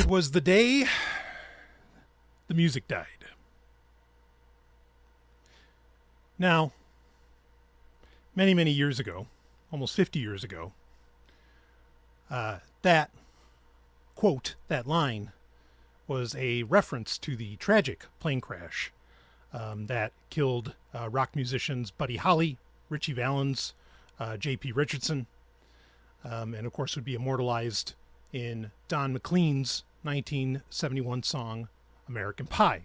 was the day the music died. Now, many, many years ago, almost 50 years ago, that quote, that line, was a reference to the tragic plane crash that killed rock musicians Buddy Holly, Ritchie Valens, J.P. Richardson, and of course would be immortalized in Don McLean's 1971 song, American Pie,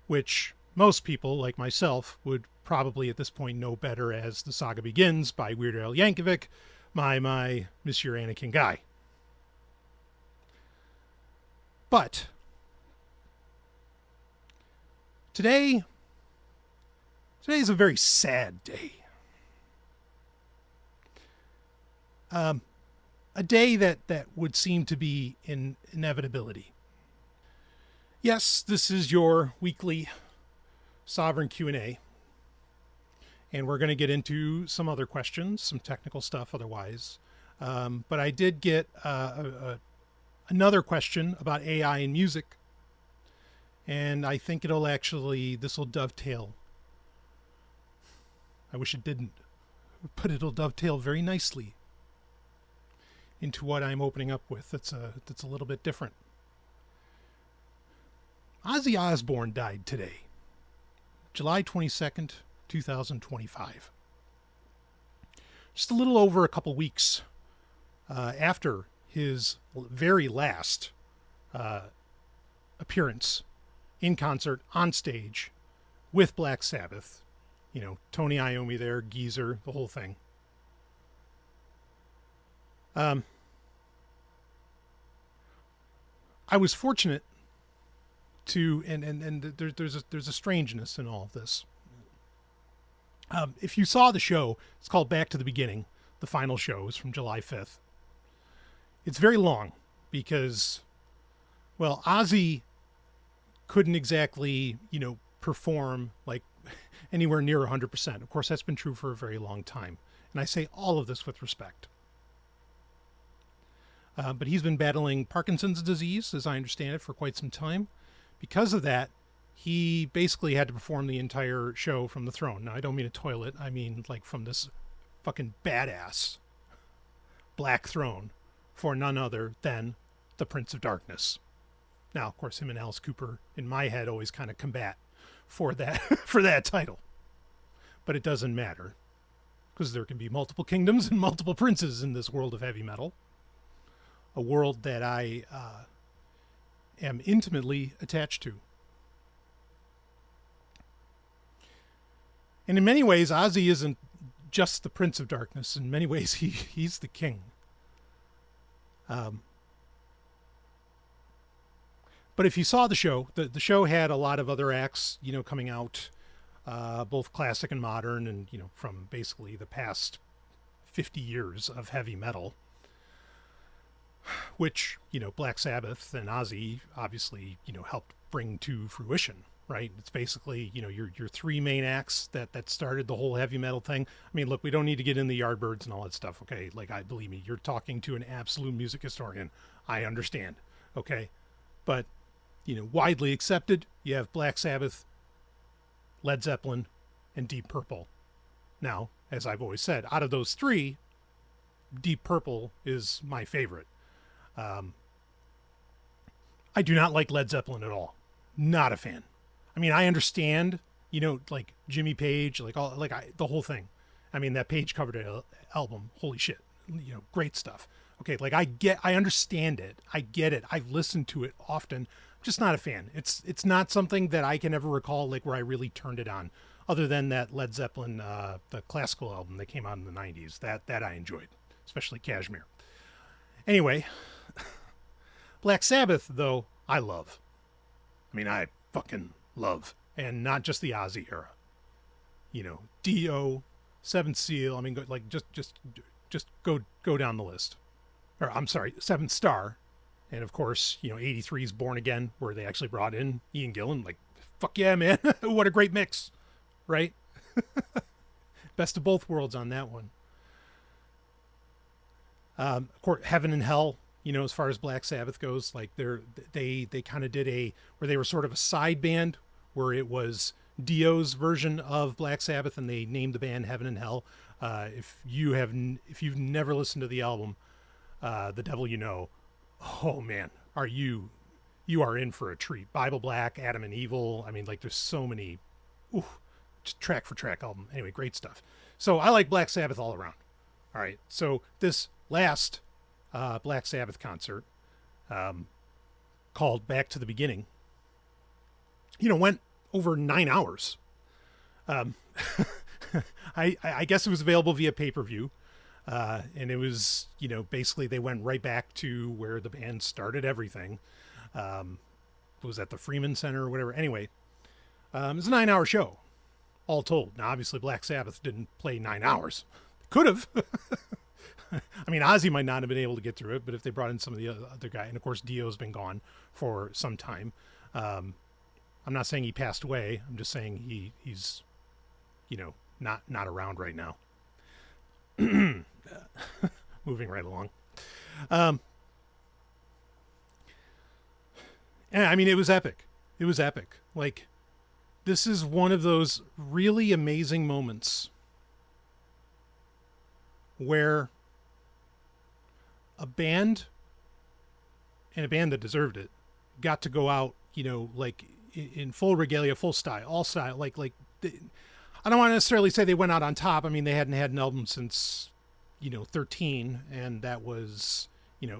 which most people, like myself, would probably at this point know better as The Saga Begins by Weird Al Yankovic, my Monsieur Anakin Guy. But today is a very sad day. A day that would seem to be in inevitability. Yes, this is your weekly Sovereign Q&A. And we're going to get into some other questions, some technical stuff otherwise. But I did get another question about AI in music. And I think this will dovetail. I wish it didn't, but it'll dovetail very nicely into what I'm opening up with. That's a little bit different. Ozzy Osbourne died today, July 22nd, 2025. Just a little over a couple weeks after his very last appearance in concert on stage with Black Sabbath. You know, Tony Iommi there, Geezer, the whole thing. I was fortunate to, and there's a strangeness in all of this. If you saw the show, it's called Back to the Beginning. The final show is from July 5th. It's very long because, well, Ozzy couldn't exactly, perform like anywhere near 100%. Of course, that's been true for a very long time. And I say all of this with respect. But he's been battling Parkinson's disease, as I understand it, for quite some time. Because of that, he basically had to perform the entire show from the throne. Now, I don't mean a toilet. I mean, like, from this fucking badass black throne for none other than the Prince of Darkness. Now, of course, him and Alice Cooper, in my head, always kind of combat for that for that title. But it doesn't matter, because there can be multiple kingdoms and multiple princes in this world of heavy metal. A world that I am intimately attached to. And in many ways, Ozzy isn't just the Prince of Darkness. In many ways, he's the king. But if you saw the show, the show had a lot of other acts, coming out, both classic and modern, and, from basically the past 50 years of heavy metal, which, Black Sabbath and Ozzy obviously, helped bring to fruition, right? It's basically, your three main acts that started the whole heavy metal thing. I mean, look, we don't need to get in the Yardbirds and all that stuff, okay? Like, believe me, you're talking to an absolute music historian. I understand, okay? But, widely accepted, you have Black Sabbath, Led Zeppelin, and Deep Purple. Now, as I've always said, out of those three, Deep Purple is my favorite. I do not like Led Zeppelin at all. Not a fan. I mean, I understand, like Jimmy Page, the whole thing. I mean, that Page covered album, holy shit, great stuff. Okay, like I understand it. I get it. I've listened to it often. I'm just not a fan. It's not something that I can ever recall, like, where I really turned it on, other than that Led Zeppelin, the classical album that came out in the 90s. That I enjoyed, especially Kashmir. Anyway, Black Sabbath, though, I love. I mean, I fucking love. And not just the Ozzy era. Dio, Seventh Seal. I mean, just go down the list. Or, I'm sorry, Seventh Star. And, of course, 83's Born Again, where they actually brought in Ian Gillan. Like, fuck yeah, man. What a great mix. Right? Best of both worlds on that one. Of course, Heaven and Hell, as far as Black Sabbath goes. Like they kind of did where they were sort of a side band, where it was Dio's version of Black Sabbath, and they named the band Heaven and Hell. If you've never listened to the album, The Devil You Know, oh man, you are in for a treat. Bible Black, Adam and Evil. I mean, like there's so many, just track for track album. Anyway, great stuff. So I like Black Sabbath all around. All right. So this last Black Sabbath concert, called Back to the Beginning, went over 9 hours. I guess it was available via pay-per-view. And it was, basically they went right back to where the band started everything. It was at the Freeman Center or whatever. Anyway, it was a 9-hour show, all told. Now, obviously, Black Sabbath didn't play 9 hours. Could have. I mean, Ozzy might not have been able to get through it, but if they brought in some of the other guy, and of course, Dio's been gone for some time. I'm not saying he passed away. I'm just saying he's, not around right now. Moving right along. And I mean, it was epic. It was epic. Like, this is one of those really amazing moments where a band, and a band that deserved it, got to go out, like in full regalia, full style, all style. Like I don't want to necessarily say they went out on top. I mean, they hadn't had an album since, 13, and that was,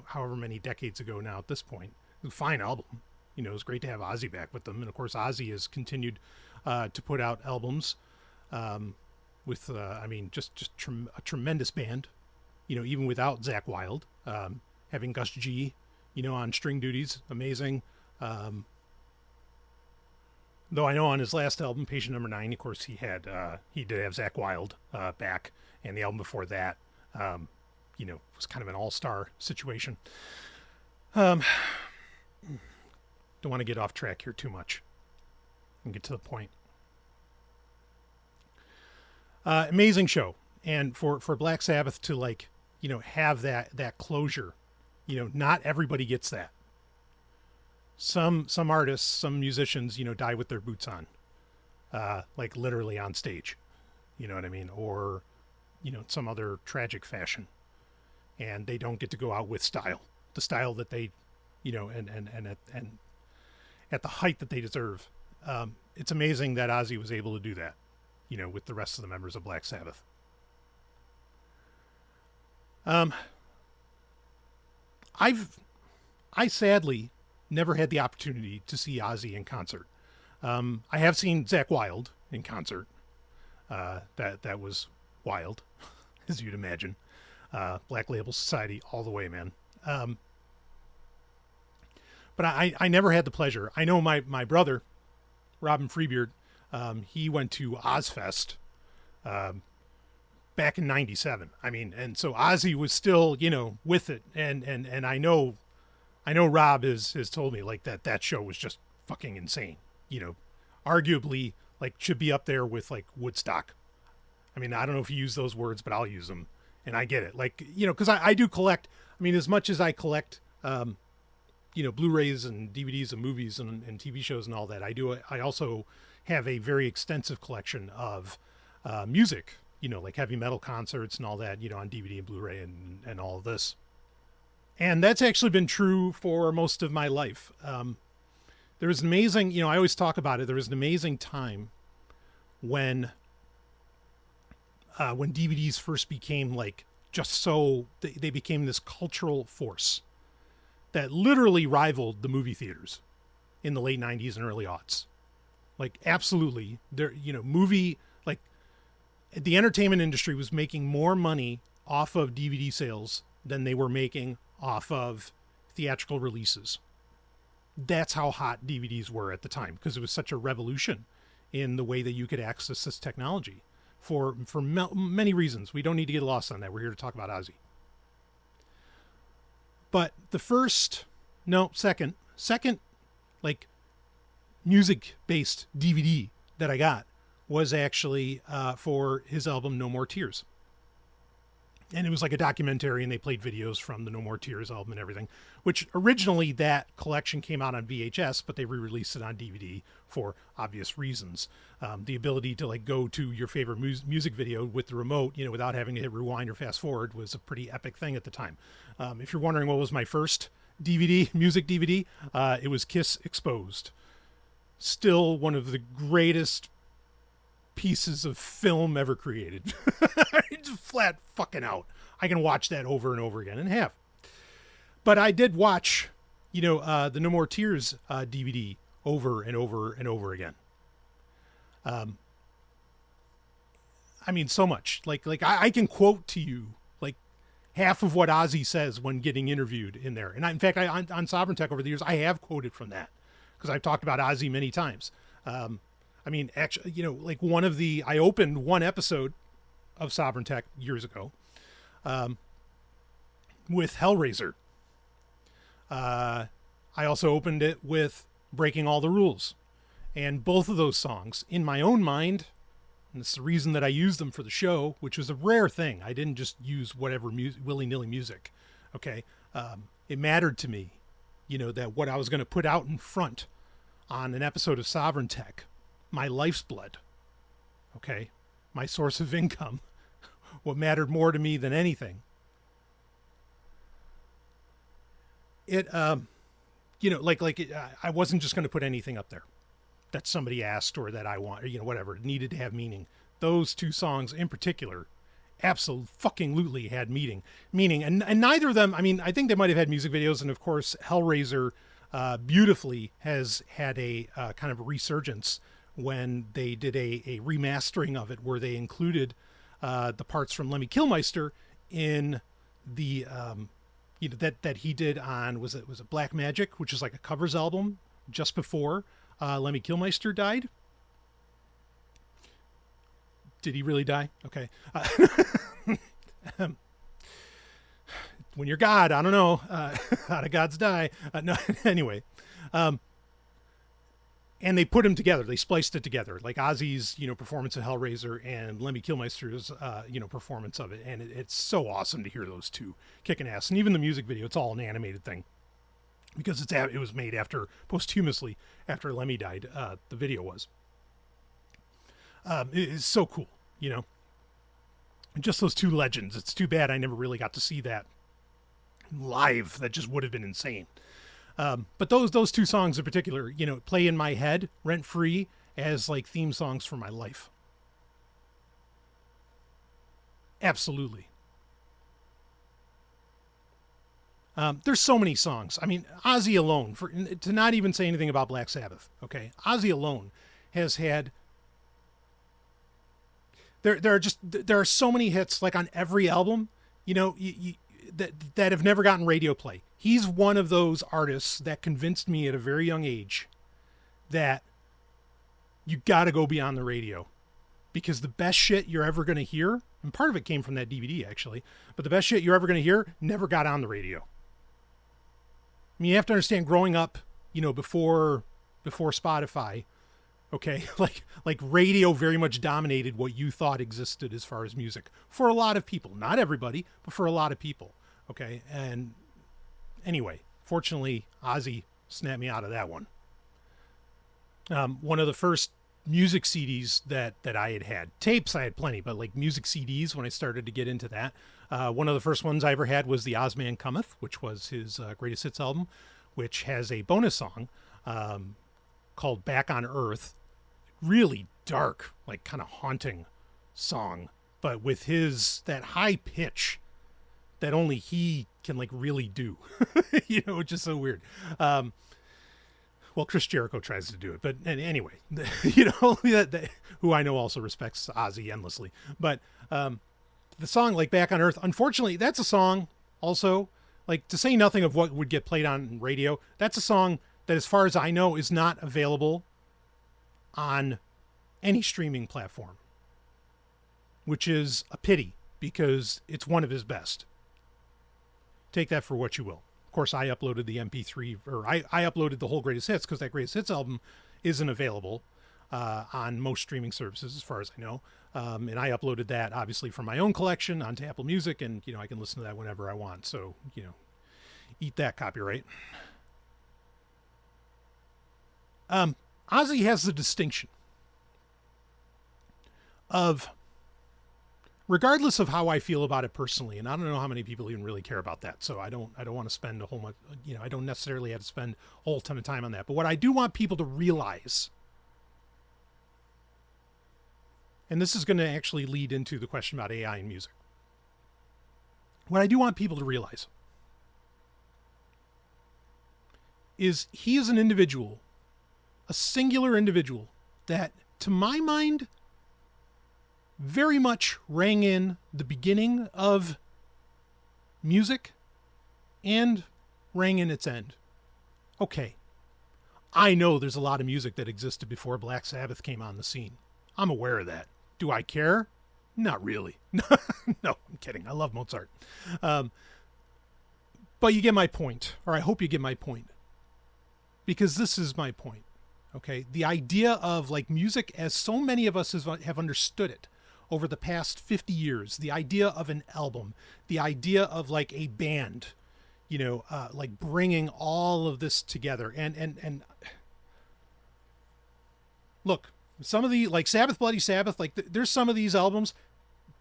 however many decades ago now at this point. It was a fine album. It was great to have Ozzy back with them. And of course, Ozzy has continued to put out albums with, just a tremendous band, even without Zakk Wylde, having Gus G, on string duties, amazing. Though I know on his last album, Patient Number 9, of course, he did have Zakk Wylde back, and the album before that, was kind of an all-star situation. Don't want to get off track here too much and get to the point. Amazing show. And for Black Sabbath to have that closure, not everybody gets that. Some artists, some musicians, die with their boots on, like literally on stage, you know what I mean? Or, some other tragic fashion, and they don't get to go out with style, the style that they, and at the height that they deserve. It's amazing that Ozzy was able to do that, with the rest of the members of Black Sabbath. I sadly never had the opportunity to see Ozzy in concert. I have seen Zakk Wylde in concert. That was wild, as you'd imagine. Black Label Society all the way, man. But I never had the pleasure. I know my brother, Robin Freebeard, he went to Ozfest back in '97. I mean, and so Ozzy was still, with it. And I know Rob has told me that show was just fucking insane. Arguably should be up there with Woodstock. I mean, I don't know if you use those words, but I'll use them, and I get it. Because I do collect. I mean, as much as I collect, Blu-rays and DVDs of movies and TV shows and all that, I also have a very extensive collection of music. Like heavy metal concerts and all that. On DVD and Blu-ray and all of this. And that's actually been true for most of my life. There was an amazing, I always talk about it. There was an amazing time when DVDs first became they became this cultural force that literally rivaled the movie theaters in the late 90s and early aughts. Absolutely. There, the entertainment industry was making more money off of DVD sales than they were making off of theatrical releases. That's how hot DVDs were at the time, because it was such a revolution in the way that you could access this technology for many reasons. We don't need to get lost on that. We're here to talk about Ozzy. But second, music-based DVD that I got was actually for his album No More Tears. And it was like a documentary, and they played videos from the No More Tears album and everything, which originally that collection came out on VHS, but they re-released it on DVD for obvious reasons. The ability to like go to your favorite music video with the remote, you know, without having to hit rewind or fast forward was a pretty epic thing at the time. If you're wondering what was my first music DVD, it was Kiss Exposed. Still one of the greatest pieces of film ever created. Just flat fucking out. I can watch that over and over again, and have. But I did watch, you know, the No More Tears DVD over and over and over again. I mean, so much. Like I can quote to you like half of what Ozzy says when getting interviewed in there. And in fact, on SOVRYN Tech over the years, I have quoted from that because I've talked about Ozzy many times. I mean, actually, you know, like I opened one episode of SOVRYN Tech years ago with Hellraiser. I also opened it with Breaking All the Rules. And both of those songs, in my own mind, and it's the reason that I used them for the show, which was a rare thing. I didn't just use whatever willy-nilly music, okay? It mattered to me, you know, that what I was going to put out in front on an episode of SOVRYN Tech, my life's blood, okay, my source of income, what mattered more to me than anything. It, you know, I wasn't just going to put anything up there that somebody asked or that I want, or, you know, whatever, it needed to have meaning. Those two songs in particular absolutely had meaning. And neither of them, I mean, I think they might have had music videos, and of course, Hellraiser beautifully has had a kind of a resurgence when they did a remastering of it where they included the parts from Lemmy Kilmister in the you know, that he did on was it Black Magic, which is like a covers album just before Lemmy Kilmister died. Did he really die? Okay. When you're God, I don't know how do gods die. No, anyway. And they put them together. They spliced it together, like Ozzy's, you know, performance of Hellraiser and Lemmy Kilmister's, you know, performance of it. And it's so awesome to hear those two kicking ass. And even the music video, it's all an animated thing because it was made posthumously after Lemmy died. The video was. It is so cool, you know. Just those two legends. It's too bad I never really got to see that live. That just would have been insane. But those two songs in particular, you know, play in my head rent free as like theme songs for my life. Absolutely. There's so many songs. I mean, Ozzy alone, to not even say anything about Black Sabbath, okay? Ozzy alone has had. There are so many hits like on every album, you know, that have never gotten radio play. He's one of those artists that convinced me at a very young age that you got to go beyond the radio, because the best shit you're ever going to hear, and part of it came from that DVD actually, but the best shit you're ever going to hear never got on the radio. I mean, you have to understand, growing up, you know, before Spotify, okay, like radio very much dominated what you thought existed as far as music for a lot of people. Not everybody, but for a lot of people. Okay, and anyway, fortunately, Ozzy snapped me out of that one. One of the first music CDs that I had tapes, I had plenty, but like music CDs, when I started to get into that, one of the first ones I ever had was the Ozman Cometh, which was his greatest hits album, which has a bonus song called Back on Earth. Really dark, like kind of haunting song, but with that high pitch that only he can like really do, you know, which is so weird. Well, Chris Jericho tries to do it, but anyway, you know, who I know also respects Ozzy endlessly. But the song like Back on Earth, unfortunately, that's a song also, like, to say nothing of what would get played on radio, that's a song that, as far as I know, is not available on any streaming platform, which is a pity because it's one of his best. Take that for what you will. Of course, I uploaded the MP3, or I uploaded the whole Greatest Hits, because that Greatest Hits album isn't available on most streaming services, as far as I know. And I uploaded that obviously from my own collection onto Apple Music, and I can listen to that whenever I want. So eat that copyright. Ozzy has the distinction of, regardless of how I feel about it personally, and I don't know how many people even really care about that, so I don't want to spend a whole much, I don't necessarily have to spend a whole ton of time on that. But what I do want people to realize, and this is going to actually lead into the question about AI and music. What I do want people to realize is he is an individual, a singular individual that, to my mind, very much rang in the beginning of music and rang in its end. Okay, I know there's a lot of music that existed before Black Sabbath came on the scene. I'm aware of that. Do I care? Not really. No, I'm kidding. I love Mozart. But you get my point, or I hope you get my point, because this is my point. Okay, the idea of like music as so many of us have understood it over the past 50 years, the idea of an album, the idea of like a band, like bringing all of this together. And look, some of the, like Sabbath Bloody Sabbath, like there's some of these albums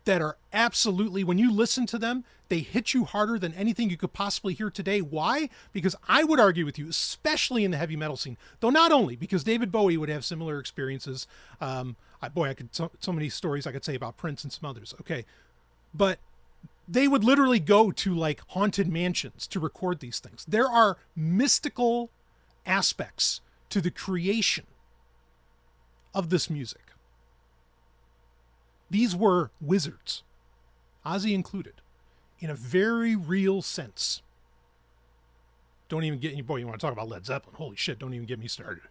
that are absolutely, when you listen to them, they hit you harder than anything you could possibly hear today. Why? Because I would argue with you, especially in the heavy metal scene, though not only, because David Bowie would have similar experiences. I could, so many stories I could say about Prince and some others. Okay. But they would literally go to like haunted mansions to record these things. There are mystical aspects to the creation of this music. These were wizards, Ozzy included, in a very real sense. Don't even get, boy, you want to talk about Led Zeppelin? Holy shit, don't even get me started.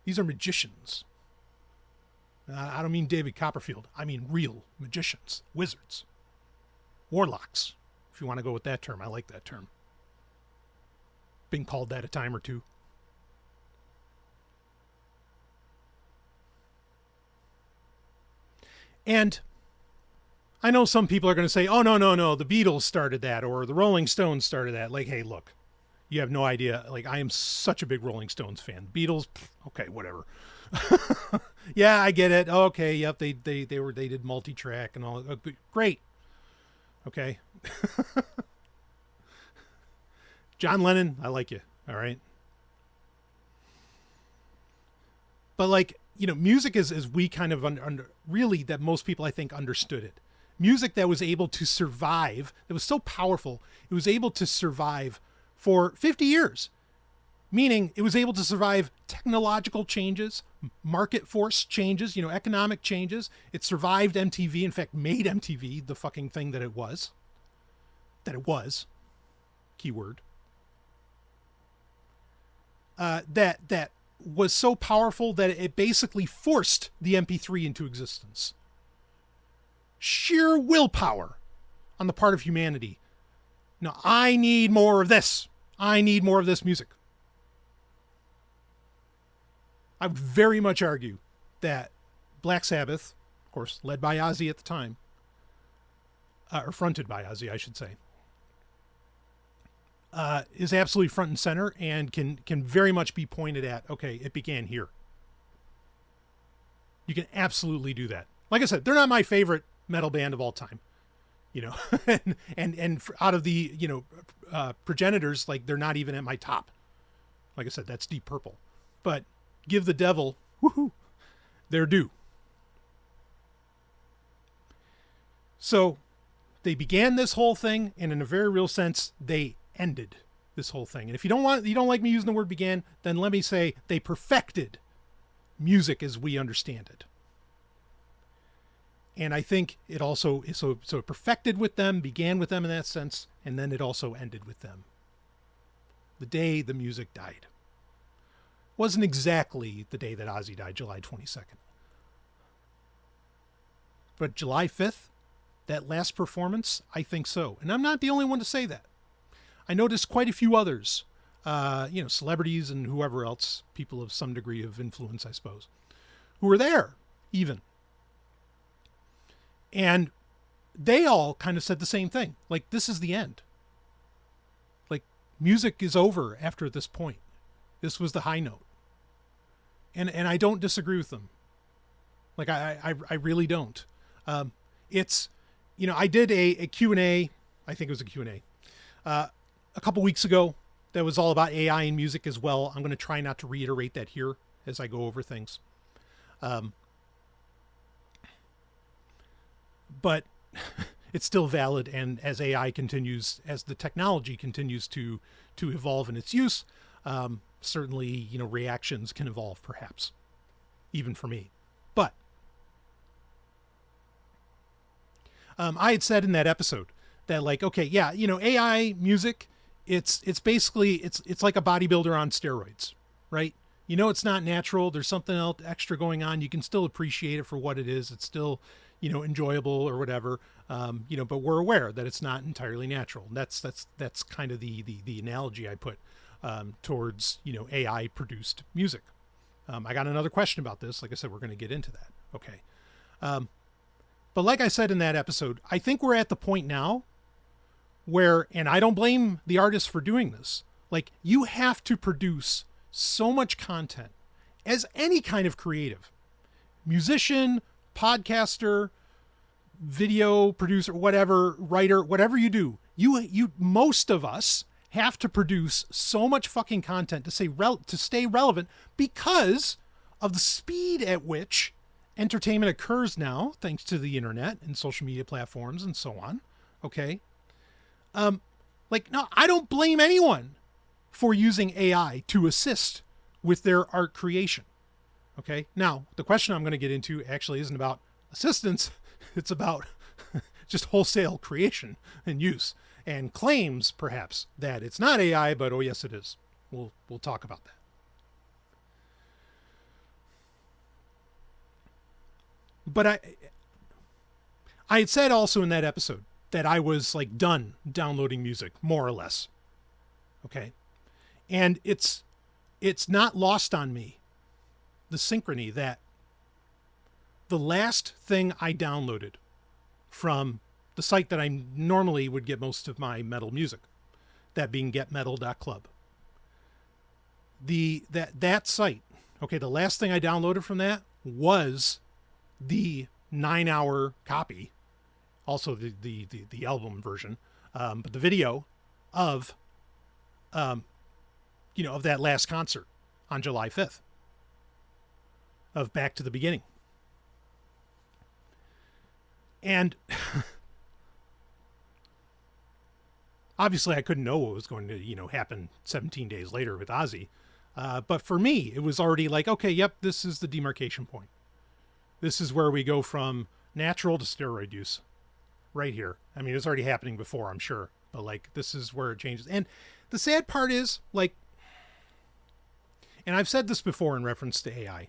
These are magicians. I don't mean David Copperfield. I mean real magicians, wizards, warlocks, if you want to go with that term. I like that term. Been called that a time or two. And I know some people are going to say, oh, no, the Beatles started that, or the Rolling Stones started that. Like, hey, look, you have no idea. Like, I am such a big Rolling Stones fan. Beatles, okay, whatever. Yeah, I get it. Okay, yep, they did multi-track and all. Great. Okay. John Lennon, I like you. All right. But like, music is as we kind of really, that most people I think understood it. Music that was able to survive, that was so powerful, it was able to survive for 50 years. Meaning it was able to survive technological changes, market force changes, economic changes. It survived MTV, in fact, made MTV the fucking thing that it was. Keyword. That was so powerful that it basically forced the MP3 into existence. Sheer willpower on the part of humanity. Now, I need more of this. I need more of this music. I would very much argue that Black Sabbath, of course, led by Ozzy at the time, or fronted by Ozzy, I should say, is absolutely front and center and can very much be pointed at, okay, it began here. You can absolutely do that. Like I said, they're not my favorite metal band of all time, and out of the, progenitors, like they're not even at my top. Like I said, that's Deep Purple, but give the devil, their due. So they began this whole thing, and in a very real sense, they ended this whole thing. And if you don't like me using the word began, then let me say they perfected music as we understand it. And I think it also, so it perfected with them, began with them in that sense, and then it also ended with them. The day the music died. Wasn't exactly the day that Ozzy died, July 22nd. But July 5th, that last performance, I think so. And I'm not the only one to say that. I noticed quite a few others, celebrities and whoever else, people of some degree of influence, I suppose, who were there even. And they all kind of said the same thing. Like, this is the end. Like, music is over after this point. This was the high note. And I don't disagree with them. Like, I really don't. It's, you know, I did a Q&A, I think it was a Q&A, a couple weeks ago that was all about AI and music as well. I'm going to try not to reiterate that here as I go over things. But it's still valid, and as AI continues, as the technology continues to evolve in its use, certainly, you know, reactions can evolve, perhaps, even for me. But I had said in that episode that, like, okay, yeah, you know, AI music, it's basically it's like a bodybuilder on steroids, right? You know, it's not natural. There's something else extra going on. You can still appreciate it for what it is. It's still, you know, enjoyable or whatever. You know, but we're aware that it's not entirely natural. That's kind of the analogy I put towards, you know, AI produced music. I got another question about this. Like I said, we're going to get into that. Okay. But like I said in that episode, I think we're at the point now where, and I don't blame the artists for doing this, like, you have to produce so much content as any kind of creative, musician, podcaster, video producer, whatever, writer, whatever you do, you most of us have to produce so much fucking content to stay relevant because of the speed at which entertainment occurs now, thanks to the internet and social media platforms and so on. Okay. Like, no, I don't blame anyone for using AI to assist with their art creation. Okay. Now, the question I'm going to get into actually isn't about assistance. It's about just wholesale creation and use, and claims perhaps that it's not AI, but oh yes, it is. We'll talk about that. But I had said also in that episode that I was, like, done downloading music, more or less. Okay. And it's not lost on me, the synchrony, that the last thing I downloaded from the site that I normally would get most of my metal music, that being getmetal.club. That site, okay, the last thing I downloaded from that was the 9-hour copy, also the album version, but the video of, you know, of that last concert on July 5th of Back to the Beginning. And obviously I couldn't know what was going to, you know, happen 17 days later with Ozzy. But for me, it was already like, okay, yep, this is the demarcation point. This is where we go from natural to steroid use right here. I mean, it was already happening before, I'm sure, but, like, this is where it changes. And the sad part is, like, and I've said this before in reference to AI,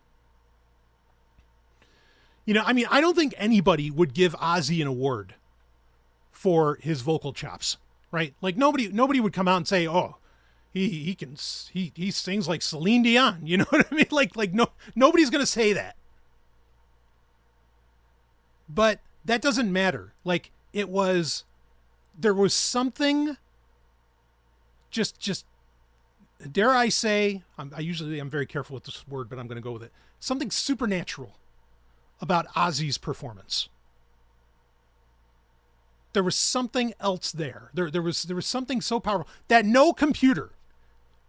you know, I mean, I don't think anybody would give Ozzy an award for his vocal chops, right? Like, nobody would come out and say, oh, he sings like Celine Dion. You know what I mean? Like nobody's going to say that. But that doesn't matter. Like, there was something just dare I say, I'm very careful with this word, but I'm going to go with it. Something supernatural about Ozzy's performance. There was something else there. There was something so powerful that no computer.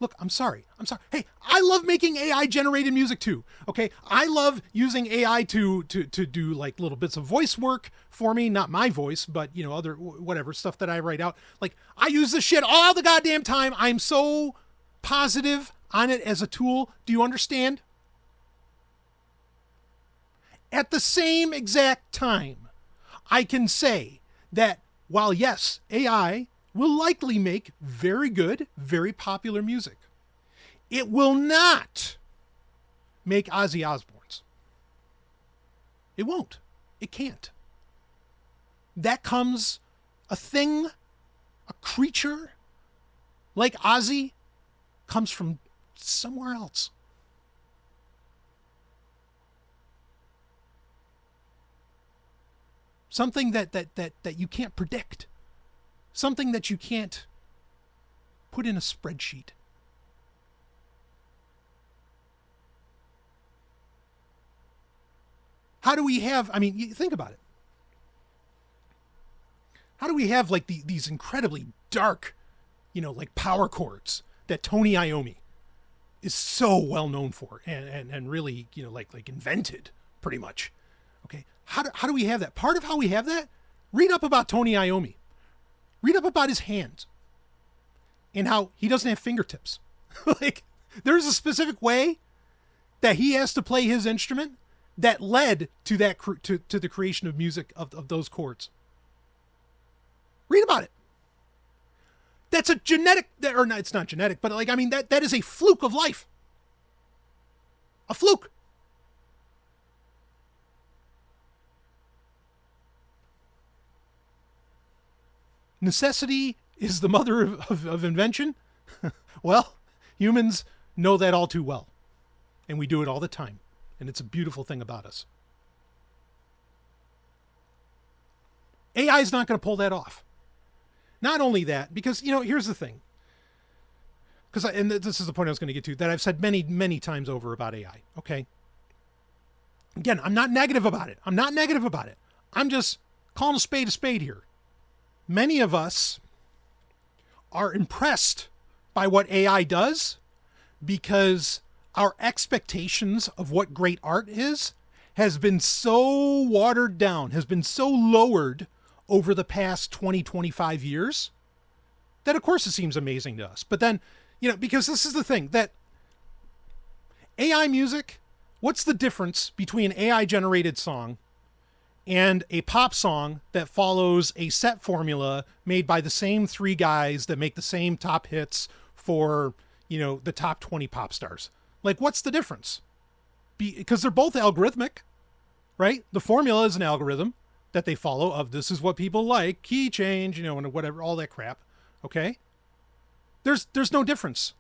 Look, I'm sorry. Hey, I love making AI generated music too. Okay. I love using AI to do, like, little bits of voice work for me. Not my voice, but, you know, other, whatever stuff that I write out. Like, I use this shit all the goddamn time. I'm so positive on it as a tool. Do you understand? At the same exact time, I can say that while, yes, AI will likely make very good, very popular music, it will not make Ozzy Osbourne's. It won't. It can't. That comes, a thing, a creature like Ozzy comes from somewhere else. something that you can't predict, something that you can't put in a spreadsheet. How do we have, I mean, you think about it. How do we have like these incredibly dark, like power chords that Tony Iommi is so well known for and really, like invented pretty much. Okay. How do we have that? Part of how we have that, read up about Tony Iommi. Read up about his hands and how he doesn't have fingertips. Like there's a specific way that he has to play his instrument that led to that to the creation of music of those chords. Read about it. That's a genetic, or no, it's not genetic, but like, I mean, that is a fluke of life. A fluke. Necessity is the mother of invention. Well, humans know that all too well. And we do it all the time. And it's a beautiful thing about us. AI is not going to pull that off. Not only that, because, here's the thing. And this is the point I was going to get to, that I've said many, many times over about AI, okay? Again, I'm not negative about it. I'm just calling a spade here. Many of us are impressed by what AI does because our expectations of what great art is has been so watered down, has been so lowered over the past 20, 25 years, that of course it seems amazing to us. But then, because this is the thing, that AI music, what's the difference between an AI-generated song and a pop song that follows a set formula made by the same three guys that make the same top hits for, the top 20 pop stars? Like, what's the difference? Because they're both algorithmic, right? The formula is an algorithm that they follow of this is what people like, key change, and whatever, all that crap. Okay. There's no difference.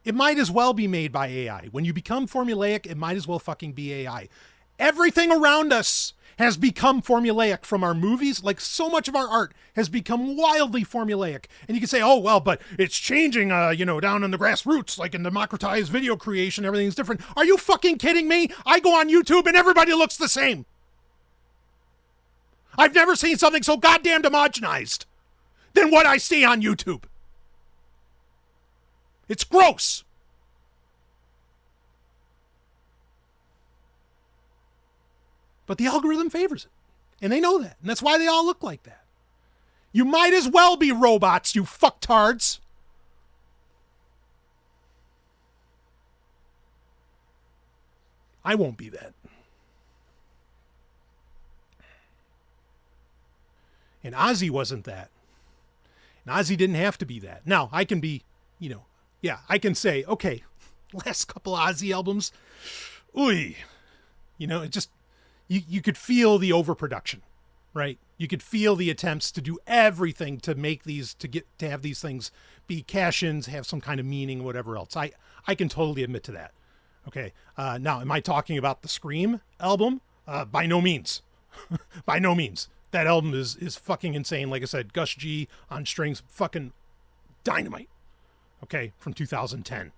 It might as well be made by AI. When you become formulaic, it might as well fucking be AI. Everything around us has become formulaic, from our movies. Like, so much of our art has become wildly formulaic. And you can say, oh, well, but it's changing, down in the grassroots, like in democratized video creation, everything's different. Are you fucking kidding me? I go on YouTube and everybody looks the same. I've never seen something so goddamn homogenized than what I see on YouTube. It's gross. But the algorithm favors it. And they know that. And that's why they all look like that. You might as well be robots, you fucktards. I won't be that. And Ozzy wasn't that. And Ozzy didn't have to be that. Now, I can be, I can say, okay, last couple Ozzy albums, it just, you could feel the overproduction, right? You could feel the attempts to do everything to make these, to have these things be cash-ins, have some kind of meaning, whatever else. I can totally admit to that. Okay. Now, am I talking about the Scream album? By no means. By no means. That album is fucking insane. Like I said, Gus G on strings, fucking dynamite. Okay, from 2010.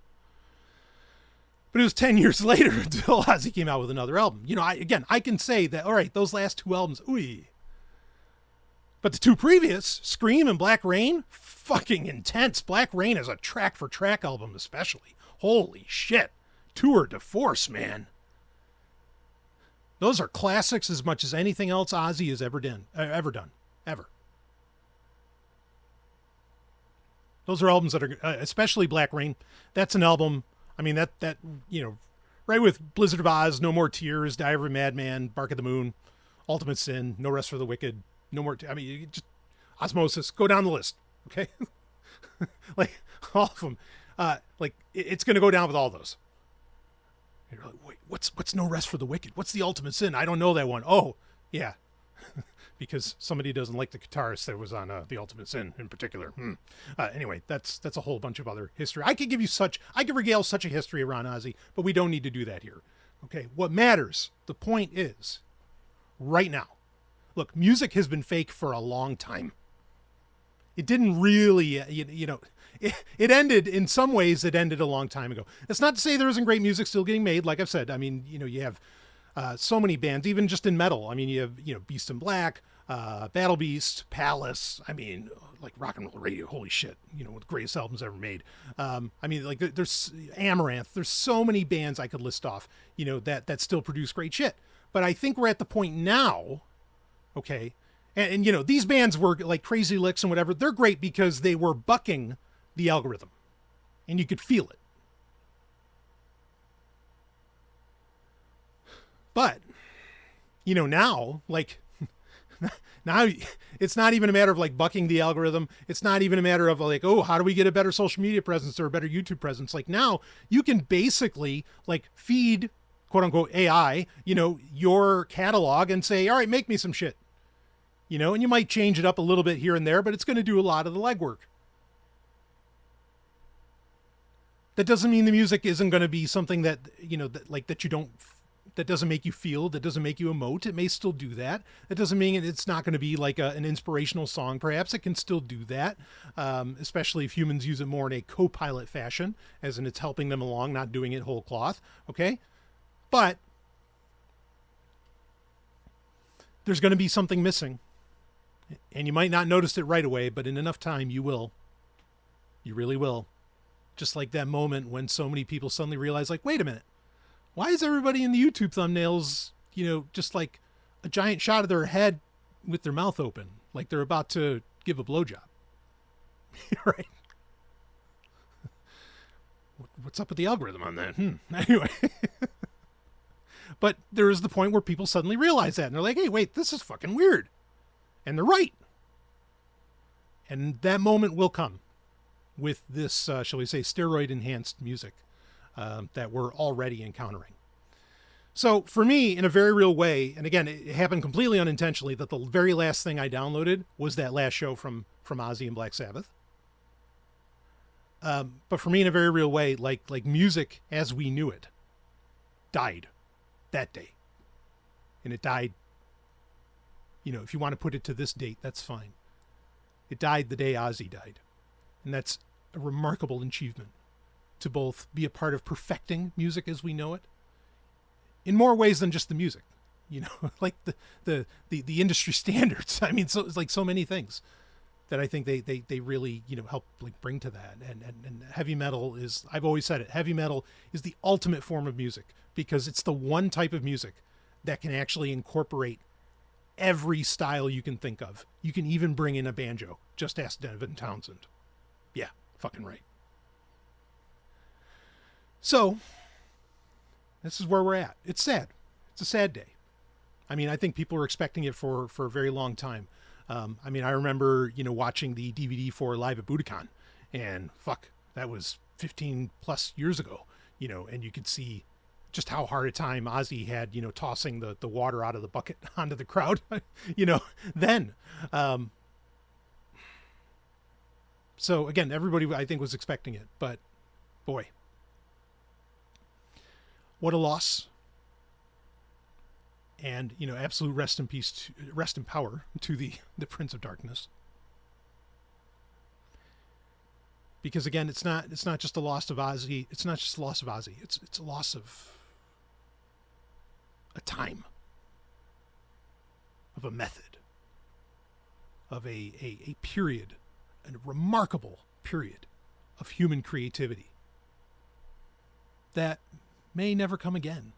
But it was 10 years later until Ozzy came out with another album. I can say that, all right, those last two albums, ooey. But the two previous, Scream and Black Rain, fucking intense. Black Rain is a track-for-track album especially. Holy shit. Tour de force, man. Those are classics as much as anything else Ozzy has ever done. Ever. Those are albums that are, especially Black Rain. That's an album, I mean, that right with Blizzard of Oz, No More Tears, Diary of a Madman, Bark of the Moon, Ultimate Sin, No Rest for the Wicked, No More, just Osmosis, go down the list, okay? Like, all of them. It's going to go down with all those. You're like, wait, what's No Rest for the Wicked? What's the Ultimate Sin? I don't know that one. Oh, yeah. Because somebody doesn't like the guitarist that was on the Ultimate Sin in particular. Anyway, that's a whole bunch of other history. I could regale such a history around Ozzy, but we don't need to do that here. Okay, what matters, the point is, right now, Look, music has been fake for a long time. It didn't really, it ended, in some ways, it ended a long time ago. That's not to say there isn't great music still getting made. Like I've said, I mean, you have so many bands, even just in metal. I mean, you have, Beast in Black, Battle Beast, Palace. I mean, like Rock and Roll Radio. Holy shit. One of the greatest albums ever made. I mean, like there's Amaranth. There's so many bands I could list off, that still produce great shit. But I think we're at the point now, okay, and these bands were like Crazy Licks and whatever. They're great because they were bucking the algorithm, and you could feel it. But, now, like, now it's not even a matter of like bucking the algorithm. It's not even a matter of like, oh, how do we get a better social media presence or a better YouTube presence? Like now you can basically like feed, quote unquote, AI, your catalog and say, all right, make me some shit, and you might change it up a little bit here and there, but it's going to do a lot of the legwork. That doesn't mean the music isn't going to be something that, that doesn't make you feel, that doesn't make you emote. It may still do that. That doesn't mean it's not going to be like an inspirational song. Perhaps it can still do that, especially if humans use it more in a co-pilot fashion, as in it's helping them along, not doing it whole cloth. Okay? But there's going to be something missing. And you might not notice it right away, but in enough time, you will. You really will. Just like that moment when so many people suddenly realize, like, wait a minute. Why is everybody in the YouTube thumbnails, just like a giant shot of their head with their mouth open, like they're about to give a blowjob? Right? What's up with the algorithm on that? Anyway. But there is the point where people suddenly realize that, and they're like, hey, wait, this is fucking weird. And they're right. And that moment will come with this, shall we say, steroid-enhanced music. That we're already encountering. So for me, in a very real way, and again, it happened completely unintentionally, that the very last thing I downloaded was that last show from Ozzy and Black Sabbath. But for me, in a very real way, like music as we knew it died that day. And it died, if you want to put it to this date, that's fine. It died the day Ozzy died. And that's a remarkable achievement. To both be a part of perfecting music as we know it in more ways than just the music, like the industry standards. I mean, so it's like so many things that I think they really, help like bring to that. And heavy metal is, I've always said it, heavy metal is the ultimate form of music because it's the one type of music that can actually incorporate every style you can think of. You can even bring in a banjo. Just ask Devin Townsend. Yeah, fucking right. So, this is where we're at. It's sad. It's a sad day. I mean, I think people were expecting it for a very long time. I mean, I remember, watching the DVD for Live at Budokan, and fuck, that was 15 plus years ago, and you could see just how hard a time Ozzy had, tossing the water out of the bucket onto the crowd, then. So, again, everybody, I think, was expecting it, but boy. What a loss. And, absolute rest in peace, rest in power to the Prince of Darkness. Because again, it's not just a loss of Ozzy. It's not just a loss of Ozzy. It's a loss of a time, of a method, of a period, a remarkable period of human creativity that may never come again.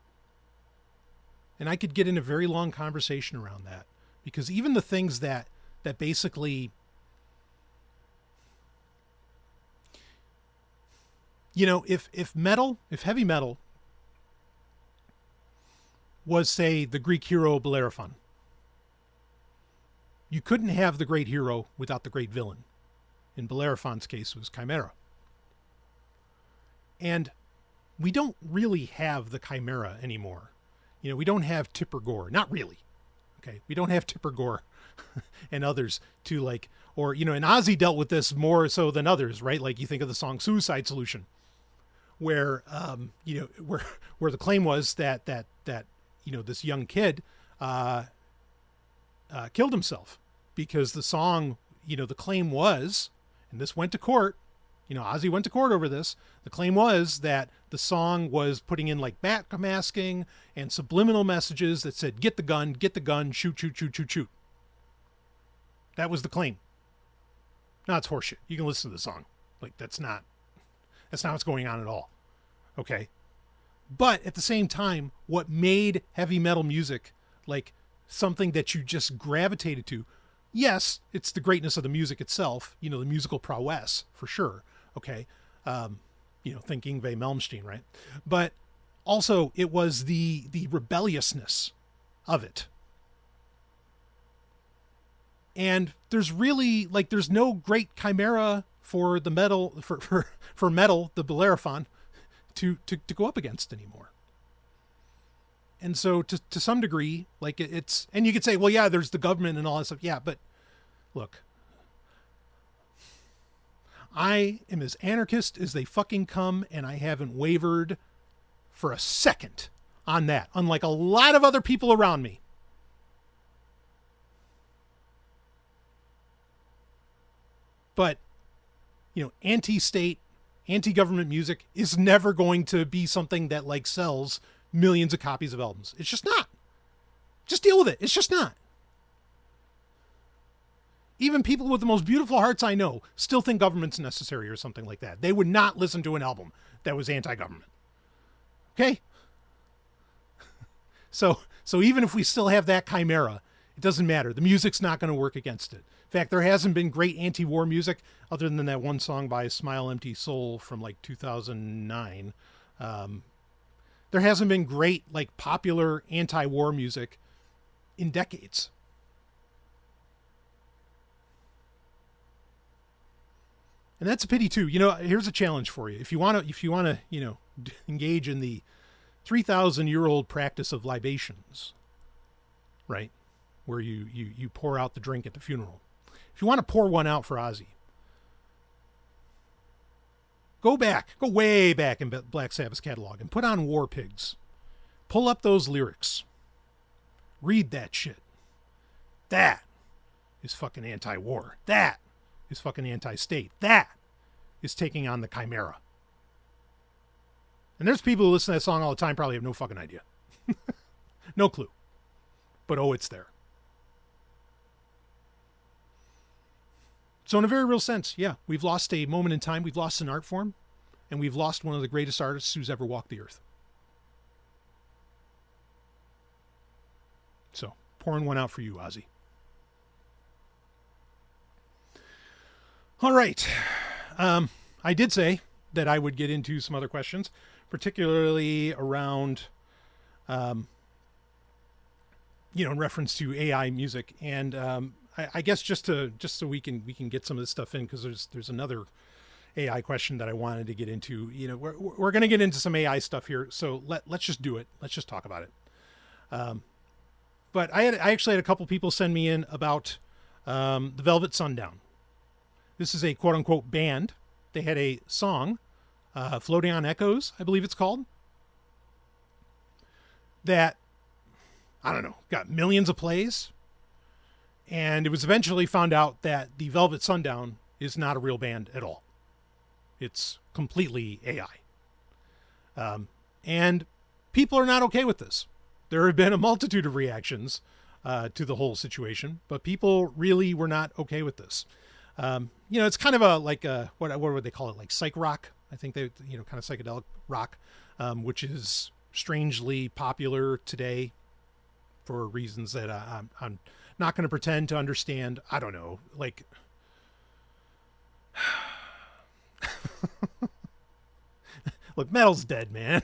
And I could get in a very long conversation around that, because even the things that basically, if heavy metal was, say, the Greek hero Bellerophon, you couldn't have the great hero without the great villain. In Bellerophon's case, it was Chimera. And we don't really have the Chimera anymore. We don't have Tipper Gore. Not really. Okay. We don't have Tipper Gore and others to like, or, and Ozzy dealt with this more so than others, right? Like you think of the song Suicide Solution, where, where the claim was that this young kid, killed himself because the song, the claim was, and this went to court, Ozzy went to court over this. The claim was that the song was putting in like backmasking and subliminal messages that said, get the gun, shoot, shoot, shoot, shoot, shoot. That was the claim. No, it's horseshit. You can listen to the song. Like, that's not what's going on at all. Okay. But at the same time, what made heavy metal music like something that you just gravitated to, yes, it's the greatness of the music itself, the musical prowess for sure. Okay. Thinking Yngwie Malmsteen, right? But also it was the rebelliousness of it. And there's really there's no great chimera for the metal, for metal, the Bellerophon to go up against anymore. And so to some degree, it's, and you could say, well, yeah, there's the government and all that stuff. Yeah. But look, I am as anarchist as they fucking come, and I haven't wavered for a second on that, unlike a lot of other people around me. But, anti-state, anti-government music is never going to be something that sells millions of copies of albums. It's just not. Just deal with it. It's just not. Even people with the most beautiful hearts I know still think government's necessary or something like that. They would not listen to an album that was anti-government. Okay? So even if we still have that chimera, it doesn't matter. The music's not going to work against it. In fact, there hasn't been great anti-war music other than that one song by Smile Empty Soul from 2009. There hasn't been great popular anti-war music in decades. And that's a pity too. Here's a challenge for you. If you want to, engage in the 3,000-year-old practice of libations, right? Where you pour out the drink at the funeral. If you want to pour one out for Ozzy, go way back in Black Sabbath's catalog and put on War Pigs. Pull up those lyrics. Read that shit. That is fucking anti-war. That is fucking anti-state. That is taking on the chimera. And there's people who listen to that song all the time probably have no fucking idea. No clue. But it's there. So in a very real sense, yeah, we've lost a moment in time, we've lost an art form, and we've lost one of the greatest artists who's ever walked the earth. So, pouring one out for you, Ozzy. All right. I did say that I would get into some other questions, particularly around, in reference to AI music. And I guess just so we can get some of this stuff in, because there's another AI question that I wanted to get into. We're going to get into some AI stuff here, so let's just do it. Let's just talk about it. But I actually had a couple people send me in about the Velvet Sundown. This is a quote unquote band. They had a song, Floating on Echoes, I believe it's called, that, I don't know, got millions of plays. And it was eventually found out that the Velvet Sundown is not a real band at all. It's completely AI. And people are not okay with this. There have been a multitude of reactions to the whole situation, but people really were not okay with this. It's kind of what would they call it? Like psych rock. I think they, kind of psychedelic rock, which is strangely popular today for reasons that I'm not going to pretend to understand. I don't know. Look, metal's dead, man.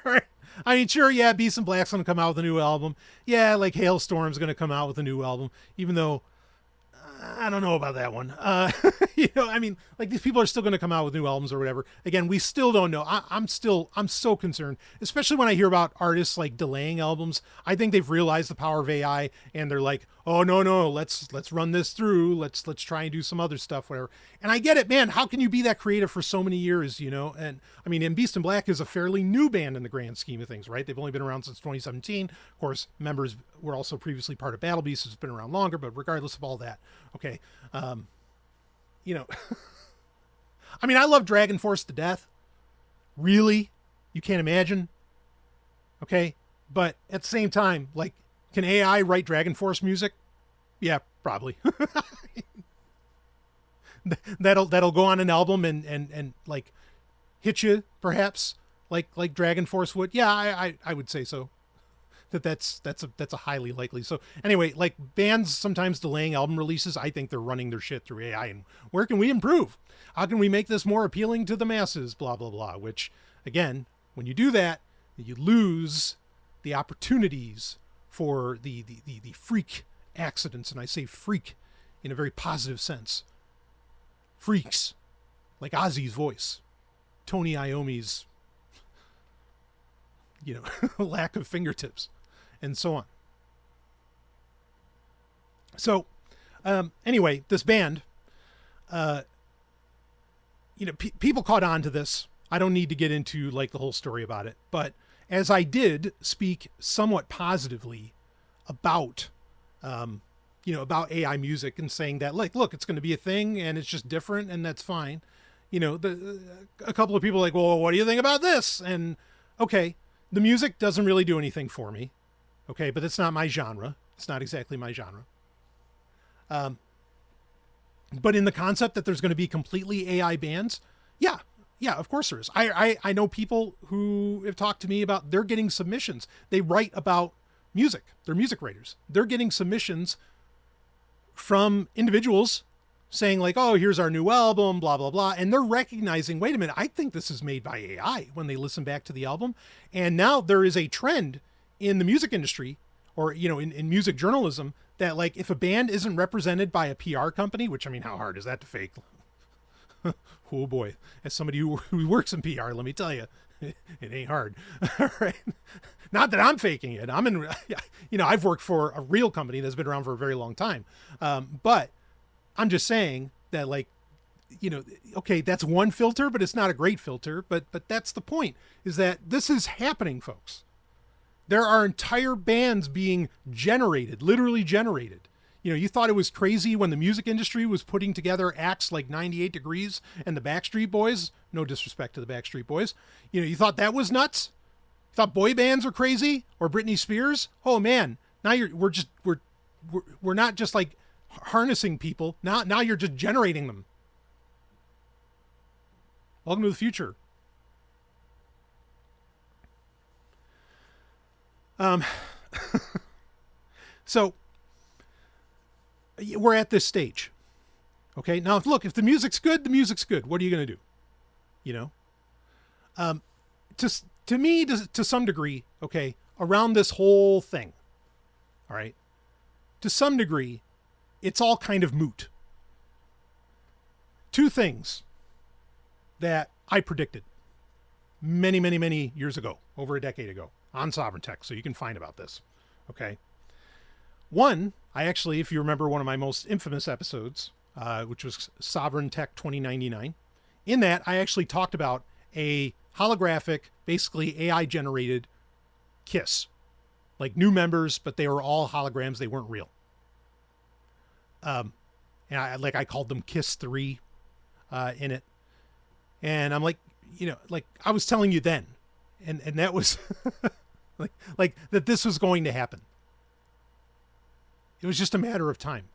Right? I mean, sure, yeah, Beast and Black's going to come out with a new album. Yeah, Hailstorm's going to come out with a new album, even though I don't know about that one. These people are still going to come out with new albums or whatever. Again, we still don't know. I'm so concerned, especially when I hear about artists delaying albums. I think they've realized the power of AI and they're like, oh no, let's run this through. Let's try and do some other stuff, whatever. And I get it, man. How can you be that creative for so many years, And I mean, and Beast and Black is a fairly new band in the grand scheme of things, right? They've only been around since 2017. Of course, members were also previously part of Battle Beast, has been around longer, but regardless of all that, okay. You know, I mean, I love Dragon Force to death. Really? You can't imagine? Okay. But at the same time, like, can AI write Dragon Force music? Yeah, probably. that'll go on an album and like hit you perhaps like Dragon Force would. Yeah, I would say so. That's a highly likely. So anyway, like bands sometimes delaying album releases, I think they're running their shit through AI. And where can we improve? How can we make this more appealing to the masses? Blah blah blah. Which again, when you do that, you lose the opportunities for the freak accidents, and I say freak in a very positive sense. Freaks like Ozzy's voice, Tony Iommi's, you know, lack of fingertips, and so on. So, anyway, this band, you know, people caught on to this. I don't need to get into like the whole story about it, but as I did speak somewhat positively about, you know, about AI music and saying that, like, look, it's going to be a thing and it's just different and that's fine. You know, a couple of people are like, well, what do you think about this? And okay, the music doesn't really do anything for me. Okay. But it's not my genre. It's not exactly my genre. But in the concept that there's going to be completely AI bands. Yeah. Yeah, of course there is. I know people who have talked to me about, they're getting submissions. They write about music. They're music writers. They're getting submissions from individuals saying like, oh, here's our new album, blah, blah, blah. And they're recognizing, wait a minute, I think this is made by AI when they listen back to the album. And now there is a trend in the music industry or, you know, in music journalism that like if a band isn't represented by a PR company, which I mean, how hard is that to fake? Oh boy, as somebody who works in PR, let me tell you, it ain't hard. All right. Not that I'm faking it. I'm in, you know, I've worked for a real company that's been around for a very long time. But I'm just saying that like, you know, okay, that's one filter, but it's not a great filter. But that's the point, is that this is happening, folks. There are entire bands being generated, literally generated. You know, you thought it was crazy when the music industry was putting together acts like 98 Degrees and the Backstreet Boys. No disrespect to the Backstreet Boys. You know, you thought that was nuts. You thought boy bands were crazy, or Britney Spears. Oh man, now we're not just like harnessing people. Now you're just generating them. Welcome to the future. So we're at this stage. Okay. Now, look, if the music's good, the music's good. What are you going to do? You know, to me, to some degree, okay, around this whole thing. All right. To some degree, it's all kind of moot. Two things that I predicted many, many, many years ago, over a decade ago on Sovereign Tech. So you can find about this. Okay. One, I actually, if you remember one of my most infamous episodes, which was Sovereign Tech 2099, in that I actually talked about a holographic, basically AI generated KISS, like new members, but they were all holograms. They weren't real. And I called them KISS 3 in it. And I'm like, you know, like I was telling you then, and that was like that this was going to happen. It was just a matter of time.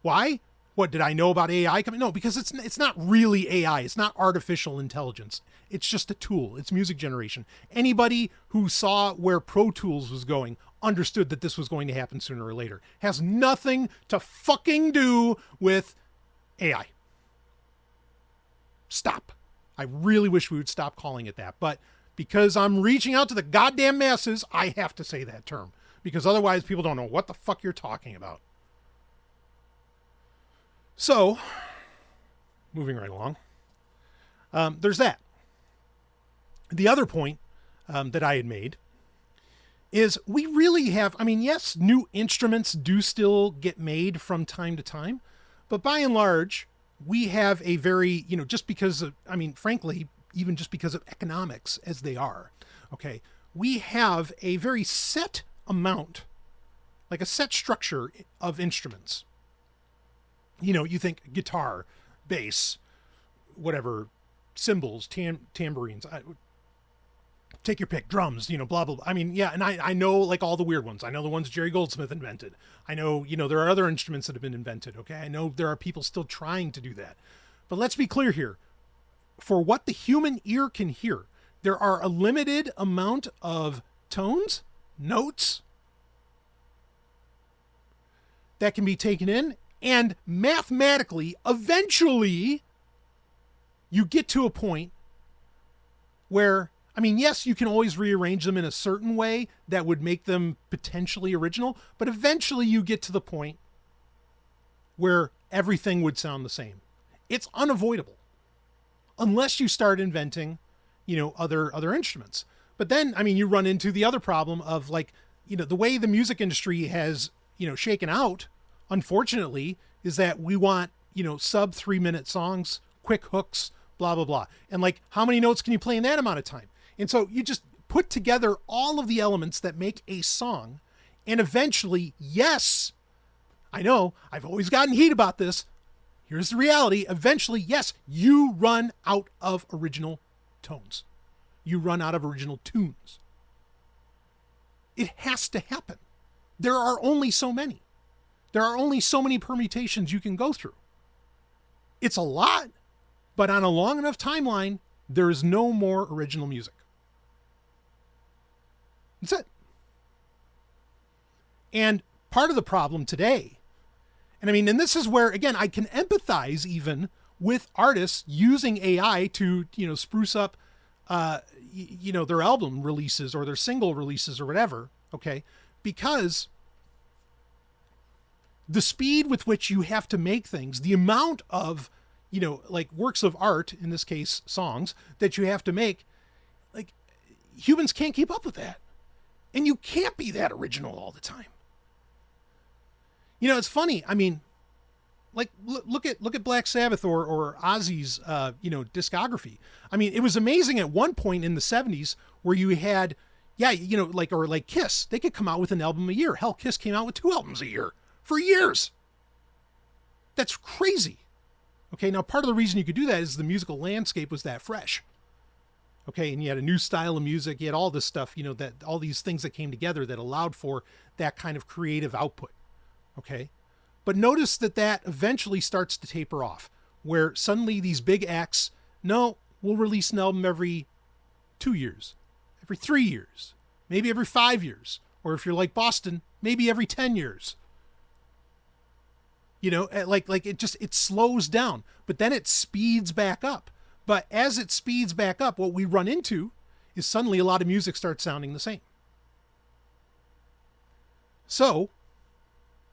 Why? What did I know about AI coming? No, because it's not really AI. It's not artificial intelligence. It's just a tool. It's music generation. Anybody who saw where Pro Tools was going understood that this was going to happen sooner or later. Has nothing to fucking do with AI. Stop. I really wish we would stop calling it that. But because I'm reaching out to the goddamn masses, I have to say that term. Because otherwise people don't know what the fuck you're talking about. So, moving right along, there's that. The other point that I had made is we really have, I mean, yes, new instruments do still get made from time to time, but by and large, we have a very, you know, just because of, I mean, frankly, even just because of economics as they are, okay, we have a very set amount, like a set structure of instruments. You know, you think guitar, bass, whatever, cymbals, tambourines, take your pick, drums, you know, blah, blah, blah. I mean, yeah, and I know like all the weird ones. I know the ones Jerry Goldsmith invented. I know, you know, there are other instruments that have been invented, okay? I know there are people still trying to do that. But let's be clear here. For what the human ear can hear, there are a limited amount of tones, notes, that can be taken in, and mathematically, eventually, you get to a point where, I mean, yes, you can always rearrange them in a certain way that would make them potentially original, but eventually you get to the point where everything would sound the same. It's unavoidable unless you start inventing, you know, other instruments. But then, I mean, you run into the other problem of like, you know, the way the music industry has, you know, shaken out, unfortunately, is that we want, you know, sub 3-minute songs, quick hooks, blah, blah, blah. And like, how many notes can you play in that amount of time? And so you just put together all of the elements that make a song. And eventually, yes, I know I've always gotten heat about this. Here's the reality. Eventually, yes, you run out of original tones. You run out of original tunes. It has to happen. There are only so many. There are only so many permutations you can go through. It's a lot, but on a long enough timeline, there is no more original music. That's it. And part of the problem today, and I mean, and this is where, again, I can empathize even with artists using AI to, you know, spruce up, you know, their album releases or their single releases or whatever, okay? Because the speed with which you have to make things, the amount of, you know, like works of art, in this case, songs, that you have to make, like humans can't keep up with that. And you can't be that original all the time. You know, it's funny. I mean, like look at Black Sabbath or Ozzy's, you know, discography. I mean, it was amazing at one point in the 70s where you had, yeah, you know, like, or like Kiss, they could come out with an album a year. Hell, Kiss came out with 2 albums a year for years. That's crazy. Okay, now part of the reason you could do that is the musical landscape was that fresh. Okay, and you had a new style of music, you had all this stuff, you know, that all these things that came together that allowed for that kind of creative output. Okay, but notice that eventually starts to taper off, where suddenly these big acts, no, we'll release an album every 2 years, every 3 years, maybe every 5 years, or if you're like Boston, maybe every 10 years. You know, like it slows down, but then it speeds back up. But as it speeds back up, what we run into is suddenly a lot of music starts sounding the same. So,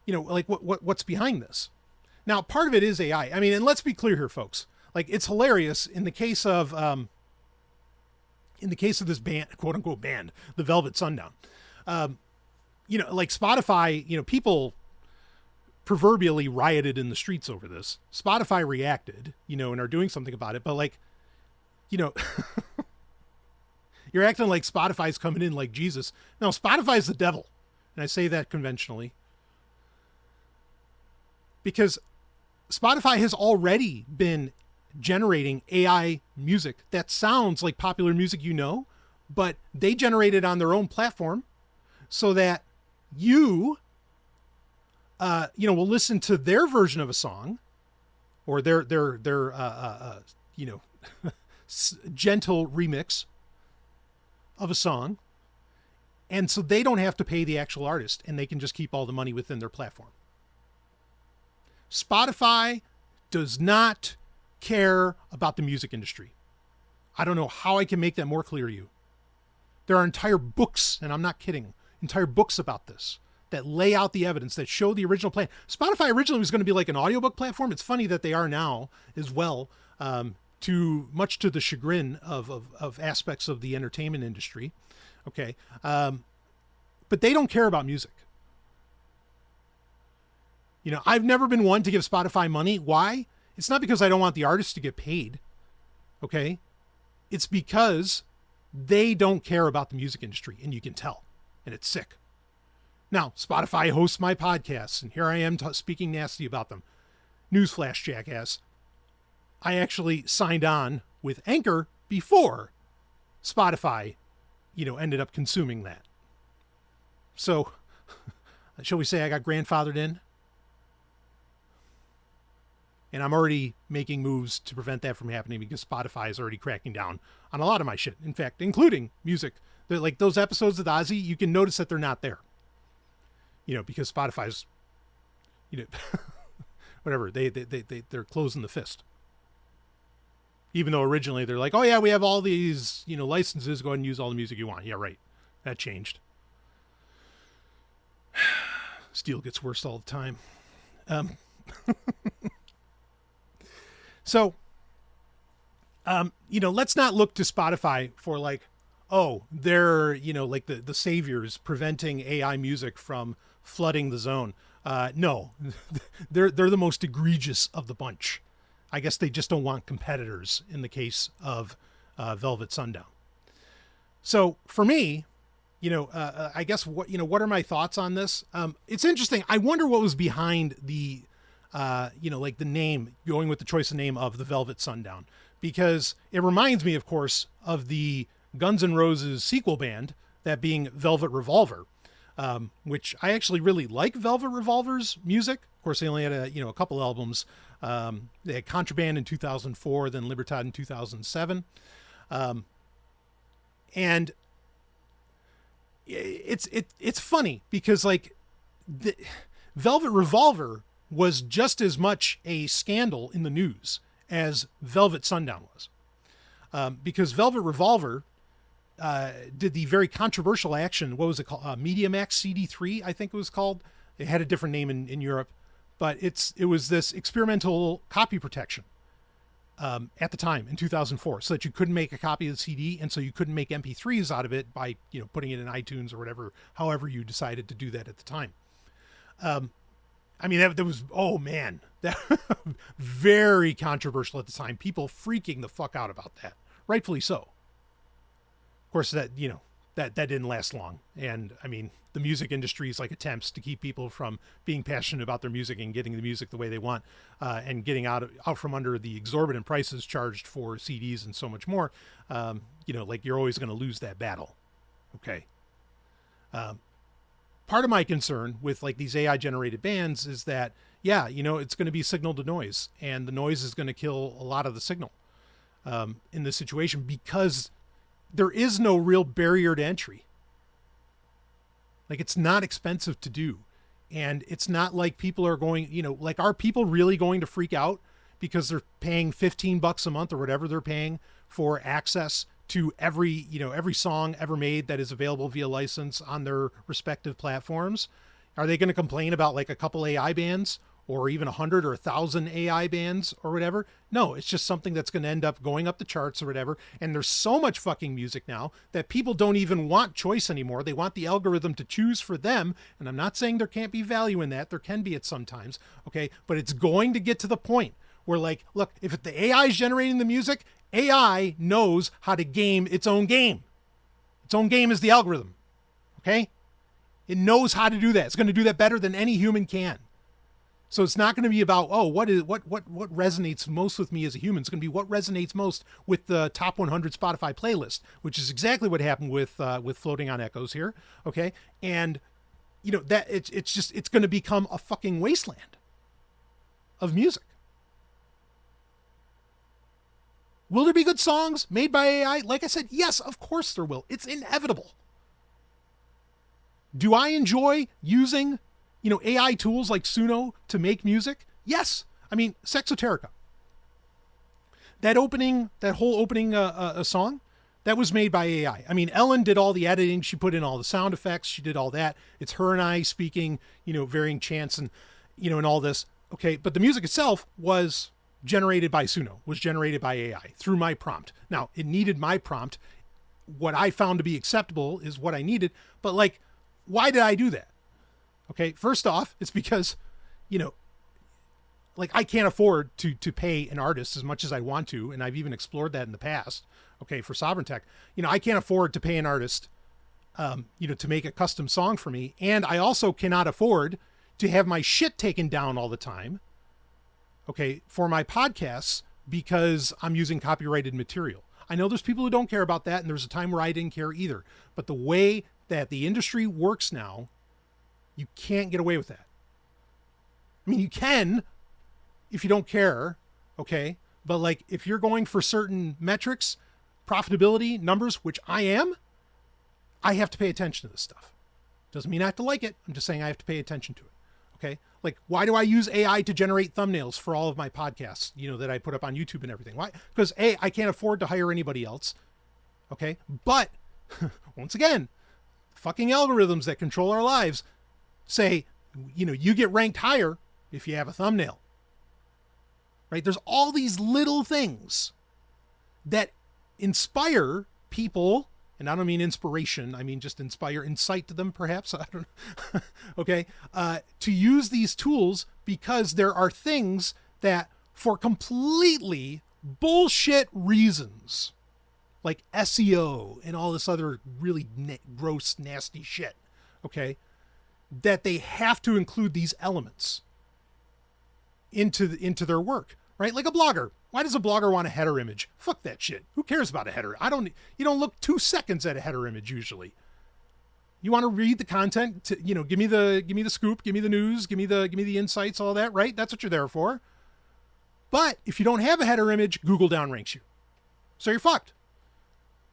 you know, like what's behind this? Now, part of it is AI. I mean, and let's be clear here, folks. Like, it's hilarious in the case of this band, quote unquote band, the Velvet Sundown. You know, like Spotify, you know, people proverbially rioted in the streets over this. Spotify reacted, you know, and are doing something about it. But like, you know, you're acting like Spotify's coming in like Jesus. No, Spotify's the devil. And I say that conventionally because Spotify has already been generating AI music that sounds like popular music, you know, but they generate it on their own platform so that you know, will listen to their version of a song or their you know, gentle remix of a song. And so they don't have to pay the actual artist and they can just keep all the money within their platform. Spotify does not care about the music industry. I don't know how I can make that more clear to you. There are entire books, and I'm not kidding, entire books about this that lay out the evidence that show the original plan. Spotify originally was going to be like an audiobook platform. It's funny that they are now as well, much to the chagrin of aspects of the entertainment industry. Okay. But they don't care about music. You know, I've never been one to give Spotify money. Why? It's not because I don't want the artists to get paid. Okay. It's because they don't care about the music industry, and you can tell, and it's sick. Now, Spotify hosts my podcasts, and here I am speaking nasty about them. Newsflash, jackass. I actually signed on with Anchor before Spotify, ended up consuming that. So, shall we say I got grandfathered in? And I'm already making moves to prevent that from happening because Spotify is already cracking down on a lot of my shit. In fact, including music. They're like those episodes of Ozzy, you can notice that they're not there. Because Spotify's, whatever, they're closing the fist. Even though originally they're like, oh yeah, we have all these, licenses, go ahead and use all the music you want. Yeah, right. That changed. Steel gets worse all the time. So, let's not look to Spotify for like, oh, they're, like the saviors preventing AI music from flooding the zone. No, they're the most egregious of the bunch. I guess they just don't want competitors in the case of Velvet Sundown. So for me, I guess what are my thoughts on this? It's interesting. I wonder what was behind the, like the name, going with the choice of name of the Velvet Sundown, because it reminds me, of course, of the Guns N' Roses sequel band, that being Velvet Revolver, which I actually really like Velvet Revolver's music. Of course, they only had a couple albums. They had Contraband in 2004, then Libertad in 2007. And it's funny because like the Velvet Revolver was just as much a scandal in the news as Velvet Sundown was. Because Velvet Revolver did the very controversial action. What was it called? Media Max CD3, I think it was called. It had a different name in Europe, but it was this experimental copy protection at the time in 2004, so that you couldn't make a copy of the CD, and so you couldn't make MP3s out of it by putting it in iTunes or whatever, however you decided to do that at the time. I mean, that was, oh man, that very controversial at the time. People freaking the fuck out about that, rightfully so. Of course, that that didn't last long, and I mean, the music industry's like attempts to keep people from being passionate about their music and getting the music the way they want, and getting out from under the exorbitant prices charged for CDs and so much more. Like you're always going to lose that battle. Okay. Part of my concern with like these AI generated bands is that, yeah, it's going to be signal to noise, and the noise is going to kill a lot of the signal in this situation, because there is no real barrier to entry. Like, it's not expensive to do. And it's not like people are going, like, are people really going to freak out because they're paying $15 a month or whatever they're paying for access to every song ever made that is available via license on their respective platforms? Are they going to complain about like a couple AI bands or even 100 or 1,000 AI bands or whatever? No, it's just something that's going to end up going up the charts or whatever. And there's so much fucking music now that people don't even want choice anymore. They want the algorithm to choose for them. And I'm not saying there can't be value in that. There can be at sometimes. Okay. But it's going to get to the point where, like, look, if the AI is generating the music, AI knows how to game its own game. Its own game is the algorithm. Okay. It knows how to do that. It's going to do that better than any human can. So it's not going to be about, oh, what resonates most with me as a human. It's going to be what resonates most with the top 100 Spotify playlist, which is exactly what happened with Floating on Echoes here. Okay. And that it's going to become a fucking wasteland of music. Will there be good songs made by AI? Like I said, yes, of course there will. It's inevitable. Do I enjoy using AI tools like Suno to make music? Yes. I mean, Sexoterica. That whole opening song, that was made by AI. I mean, Ellen did all the editing. She put in all the sound effects. She did all that. It's her and I speaking, varying chants and, and all this. Okay. But the music itself was generated by Suno, was generated by AI through my prompt. Now, it needed my prompt. What I found to be acceptable is what I needed. But like, why did I do that? Okay, first off, it's because, like, I can't afford to pay an artist as much as I want to, and I've even explored that in the past, okay, for Sovereign Tech. I can't afford to pay an artist to make a custom song for me. And I also cannot afford to have my shit taken down all the time, okay, for my podcasts because I'm using copyrighted material. I know there's people who don't care about that, and there was a time where I didn't care either. But the way that the industry works now, you can't get away with that. I mean, you can if you don't care, okay? But like if you're going for certain metrics, profitability, numbers, which I am, I have to pay attention to this stuff. Doesn't mean I have to like it. I'm just saying I have to pay attention to it. Okay. Like, why do I use AI to generate thumbnails for all of my podcasts, that I put up on YouTube and everything? Why? Because I can't afford to hire anybody else. Okay. But once again, fucking algorithms that control our lives say, you get ranked higher if you have a thumbnail, right? There's all these little things that inspire people. And I don't mean inspiration. I mean, just incite them perhaps. I don't know. Okay. To use these tools because there are things that for completely bullshit reasons, like SEO and all this other really gross, nasty shit. Okay. That they have to include these elements into their work, right? Like a blogger. Why does a blogger want a header image? Fuck that shit. Who cares about a header? You don't look 2 seconds at a header image usually. You want to read the content to, give me the scoop, give me the news, give me the insights, all that, right? That's what you're there for. But if you don't have a header image, Google downranks you. So you're fucked.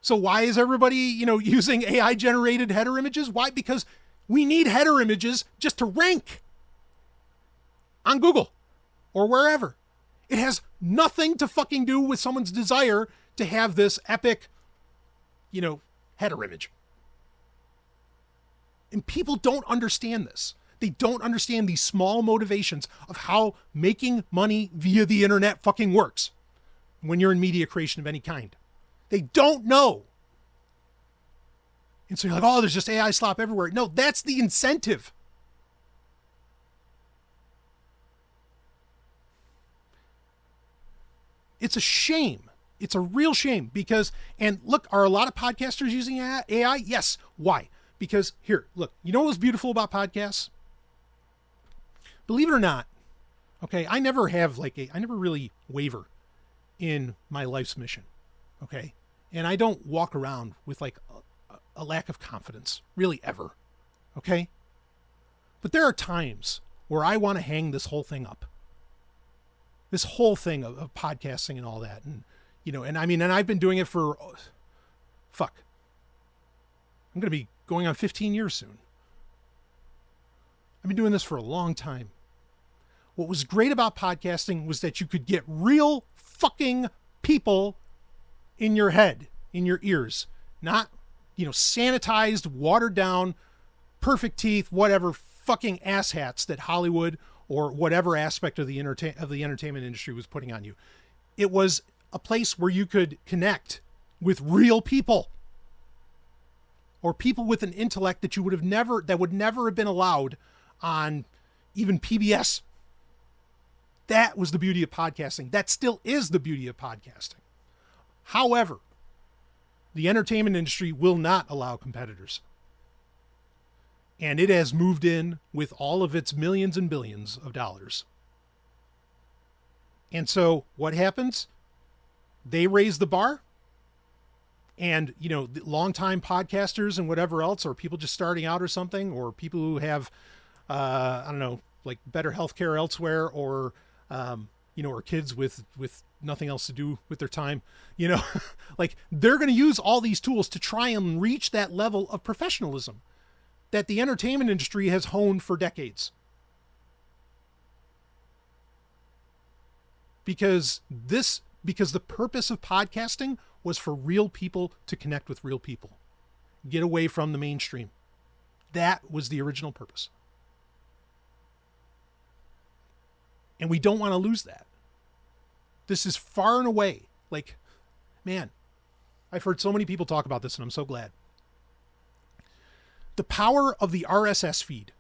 So why is everybody, using AI generated header images? Why? Because we need header images just to rank on Google or wherever. It has nothing to fucking do with someone's desire to have this epic, header image. And people don't understand this. They don't understand these small motivations of how making money via the internet fucking works when you're in media creation of any kind. They don't know. And so you're like, oh, there's just AI slop everywhere. No, that's the incentive. It's a shame. It's a real shame because, and look, are a lot of podcasters using AI? Yes. Why? Because here, look, you know what's beautiful about podcasts? Believe it or not, okay, I never really waver in my life's mission, okay? And I don't walk around with like a lack of confidence, really ever, okay? But there are times where I want to hang this whole thing up. This whole thing of podcasting and all that. And, and I've been doing it for, I'm going to be going on 15 years soon. I've been doing this for a long time. What was great about podcasting was that you could get real fucking people in your head, in your ears, not, sanitized, watered down, perfect teeth, whatever fucking asshats that Hollywood or whatever aspect of the entertainment industry was putting on you. It was a place where you could connect with real people or people with an intellect that would never have been allowed on even PBS. That was the beauty of podcasting. That still is the beauty of podcasting. However, the entertainment industry will not allow competitors. And it has moved in with all of its millions and billions of dollars. And so what happens? They raise the bar. And, the longtime podcasters and whatever else, or people just starting out or something, or people who have, like better healthcare elsewhere, or, or kids with nothing else to do with their time, like they're going to use all these tools to try and reach that level of professionalism that the entertainment industry has honed for decades. Because the purpose of podcasting was for real people to connect with real people. Get away from the mainstream. That was the original purpose. And we don't want to lose that. This is far and away, like, man, I've heard so many people talk about this and I'm so glad. The power of the RSS feed.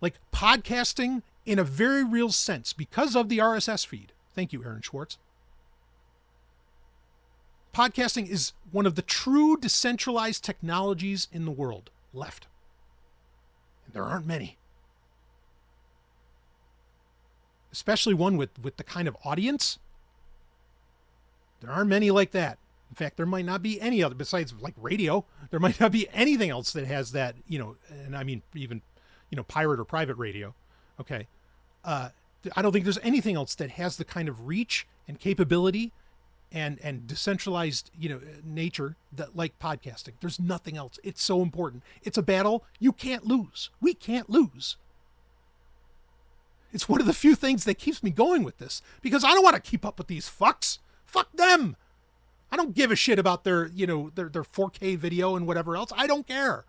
Like podcasting in a very real sense because of the RSS feed. Thank you, Aaron Schwartz. podcasting is one of the true decentralized technologies in the world left. And there aren't many. Especially one with the kind of audience. There aren't many like that. In fact, there might not be any other, besides like radio, there might not be anything else that has that, and I mean, even, pirate or private radio. Okay. I don't think there's anything else that has the kind of reach and capability and decentralized, nature that like podcasting. There's nothing else. It's so important. It's a battle you can't lose. We can't lose. It's one of the few things that keeps me going with this, because I don't want to keep up with these fucks. Fuck them. I don't give a shit about their 4K video and whatever else. I don't care.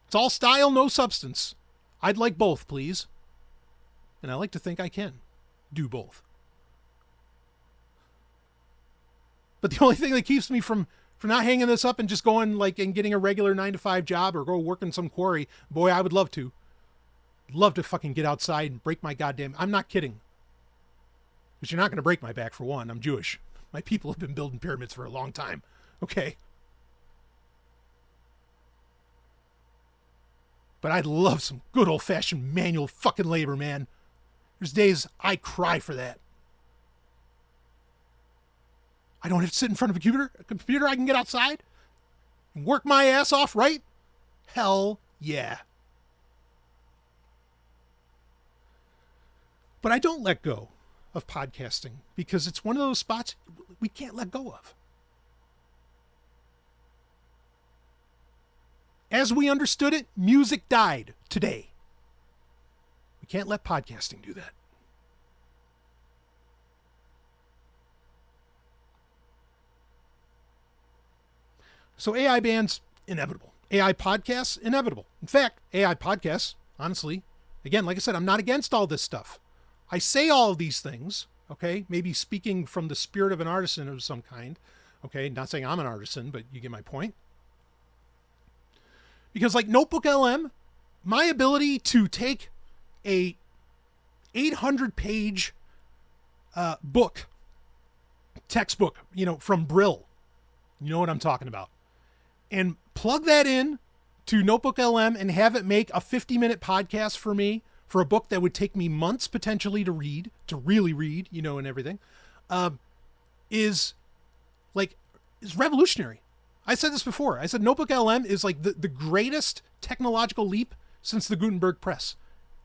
It's all style, no substance. I'd like both, please. And I like to think I can do both. But the only thing that keeps me from not hanging this up and just going and getting a regular 9-to-5 job or go work in some quarry, boy, I would love to. Love to fucking get outside and break my goddamn... I'm not kidding. Because you're not going to break my back, for one. I'm Jewish. My people have been building pyramids for a long time. Okay. But I'd love some good old-fashioned manual fucking labor, man. There's days I cry for that. I don't have to sit in front of a computer. I can get outside and work my ass off, right? Hell yeah. But I don't let go of podcasting because it's one of those spots we can't let go of. As we understood it, music died today. We can't let podcasting do that. So AI bands, inevitable. AI podcasts, inevitable. In fact, AI podcasts, honestly, again, like I said, I'm not against all this stuff. I say all of these things, okay, maybe speaking from the spirit of an artisan of some kind, okay, not saying I'm an artisan, but you get my point. Because like Notebook LM, my ability to take a 800-page book, textbook, from Brill, you know what I'm talking about, and plug that in to Notebook LM and have it make a 50-minute podcast for me, for a book that would take me months potentially to really read, and everything, is revolutionary. I said this before. I said Notebook LM is like the greatest technological leap since the Gutenberg press.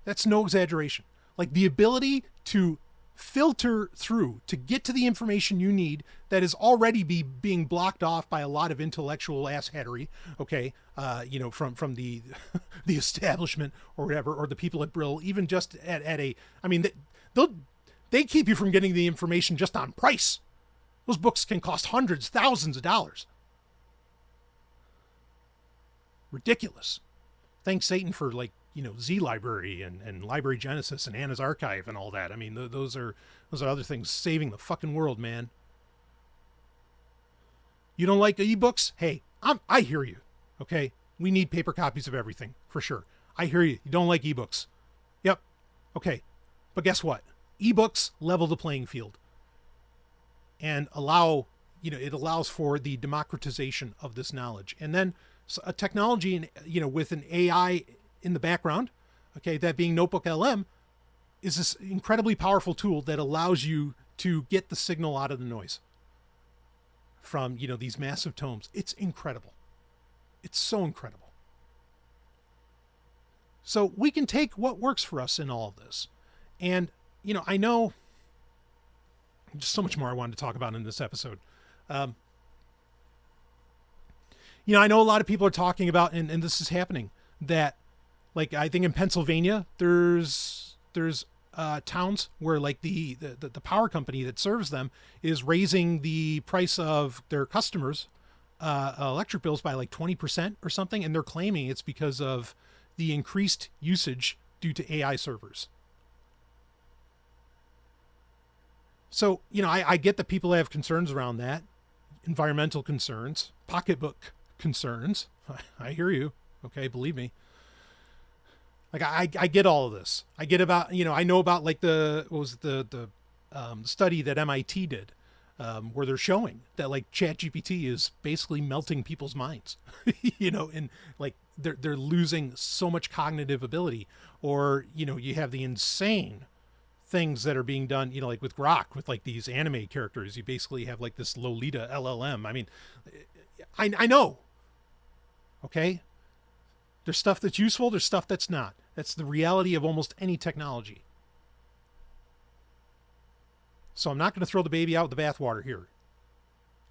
That's no exaggeration. Like the ability to filter through, to get to the information you need that is already being blocked off by a lot of intellectual asshattery, okay, from the the establishment or whatever, or the people at Brill, even just at a, I mean, they keep you from getting the information just on price. Those books can cost hundreds, thousands of dollars. Ridiculous. Thanks Satan for Z Library and Library Genesis and Anna's Archive and all that. I mean, those are other things saving the fucking world, man. You don't like ebooks? Hey, I hear you. Okay, we need paper copies of everything for sure. I hear you. You don't like ebooks? Yep. Okay, but guess what? Ebooks level the playing field and it allows for the democratization of this knowledge, and then a technology, with an AI in the background, okay, that being Notebook LM, is this incredibly powerful tool that allows you to get the signal out of the noise from, these massive tomes. It's incredible. It's so incredible. So we can take what works for us in all of this. And, I know just so much more I wanted to talk about in this episode. I know a lot of people are talking about, and this is happening, that I think in Pennsylvania, there's towns where the power company that serves them is raising the price of their customers' electric bills by 20% or something. And they're claiming it's because of the increased usage due to AI servers. So, I get that people have concerns around that, environmental concerns, pocketbook concerns. I hear you. Okay. Believe me. I get all of this. I get about, I know about the study that MIT did, where they're showing that like ChatGPT is basically melting people's minds, and like they're losing so much cognitive ability. Or, you have the insane things that are being done, like with Grok, with like these anime characters. You basically have like this Lolita LLM. I mean, I know. Okay. There's stuff that's useful. There's stuff that's not. That's the reality of almost any technology. So I'm not going to throw the baby out with the bathwater here.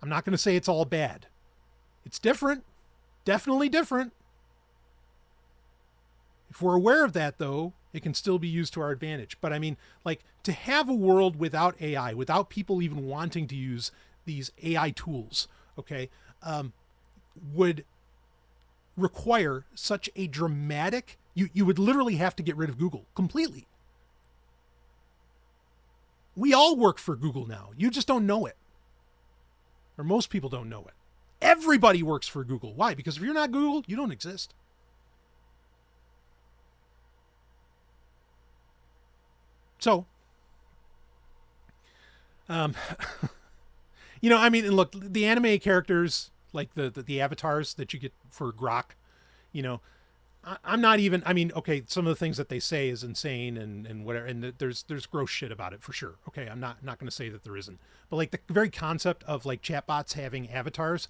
I'm not going to say it's all bad. It's different. Definitely different. If we're aware of that, though, it can still be used to our advantage. But I mean, like, to have a world without AI, without people even wanting to use these AI tools, okay, would require such a dramatic, you would literally have to get rid of Google completely. We all work for Google now. You just don't know it. Or most people don't know it. Everybody works for Google. Why? Because if you're not Google, you don't exist. So, I mean, and look, the anime characters, like the avatars that you get for Grok, I'm not even, I mean, okay, some of the things that they say is insane and whatever, and there's gross shit about it for sure. Okay, I'm not going to say that there isn't. But like the very concept of like chatbots having avatars,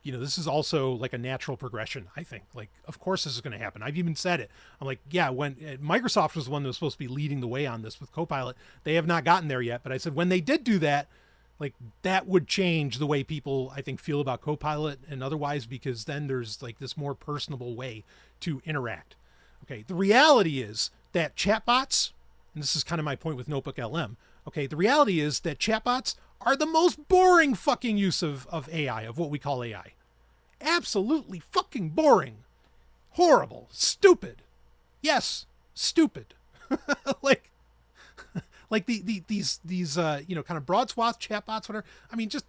this is also like a natural progression, I think. Like, of course this is going to happen. I've even said it. I'm like, yeah, when Microsoft was the one that was supposed to be leading the way on this with Copilot, they have not gotten there yet. But I said, when they did do that, like that would change the way people, I think, feel about Copilot and otherwise, because then there's like this more personable way to interact. Okay. The reality is that chatbots, and this is kind of my point with Notebook LM. Okay. The reality is that chatbots are the most boring fucking use of AI, of what we call AI. Absolutely fucking boring. Horrible. Stupid. Yes. Stupid. like these kind of broad swath chatbots, whatever. I mean, just,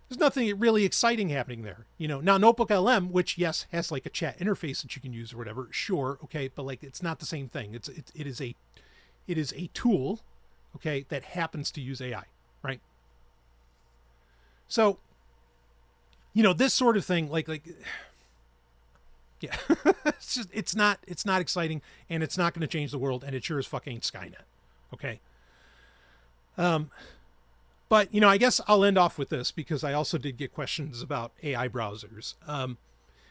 there's nothing really exciting happening there. Now Notebook LM, which yes, has like a chat interface that you can use or whatever. Sure. Okay. But like, it's not the same thing. It is a tool, okay, that happens to use AI. Right. So, this sort of thing, like, yeah, it's not exciting, and it's not going to change the world, and it sure as fucking ain't Skynet. Okay. But, I guess I'll end off with this because I also did get questions about AI browsers.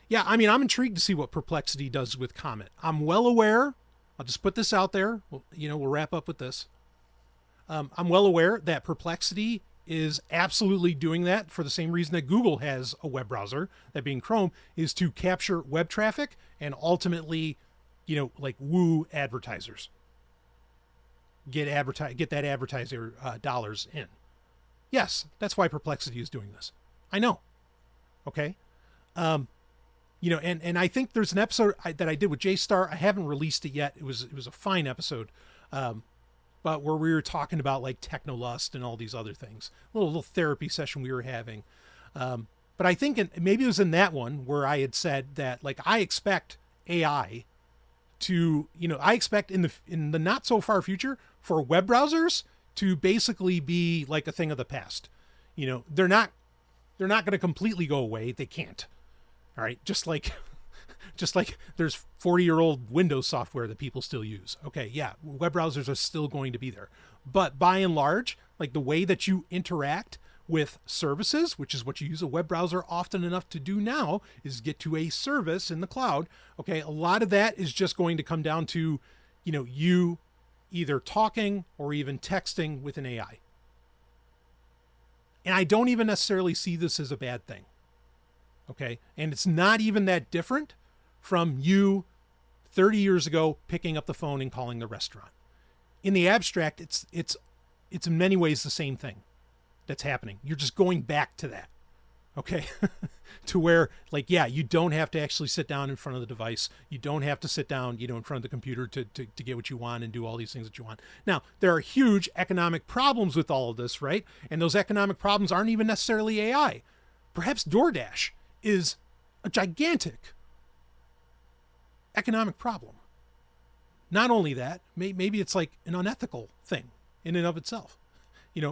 Yeah, I mean, I'm intrigued to see what Perplexity does with Comet. I'm well aware, I'll just put this out there. We'll wrap up with this. I'm well aware that Perplexity is absolutely doing that for the same reason that Google has a web browser, that being Chrome, is to capture web traffic and ultimately, like woo advertisers. Get that advertiser dollars in. Yes, that's why Perplexity is doing this. I know. Okay. And I think there's an episode that I did with J-Star. I haven't released it yet. It was a fine episode. But where we were talking about like technolust and all these other things, a little therapy session we were having. But I think maybe it was in that one where I had said that like, I expect AI to, I expect in the not so far future for web browsers to basically be like a thing of the past. They're not going to completely go away. They can't. All right. Just like there's 40-year-old Windows software that people still use. Okay, yeah, web browsers are still going to be there. But by and large, like the way that you interact with services, which is what you use a web browser often enough to do now, is get to a service in the cloud. Okay, a lot of that is just going to come down to, you either talking or even texting with an AI. And I don't even necessarily see this as a bad thing. Okay, and it's not even that different from you 30 years ago picking up the phone and calling the restaurant. In the abstract, it's in many ways the same thing that's happening. You're just going back to that. Okay. To where like, yeah, you don't have to actually sit down in front of the device. You don't have to sit down, in front of the computer to get what you want and do all these things that you want. Now, there are huge economic problems with all of this, right? And those economic problems aren't even necessarily AI. Perhaps DoorDash is a gigantic economic problem. Not only that, maybe it's like an unethical thing in and of itself,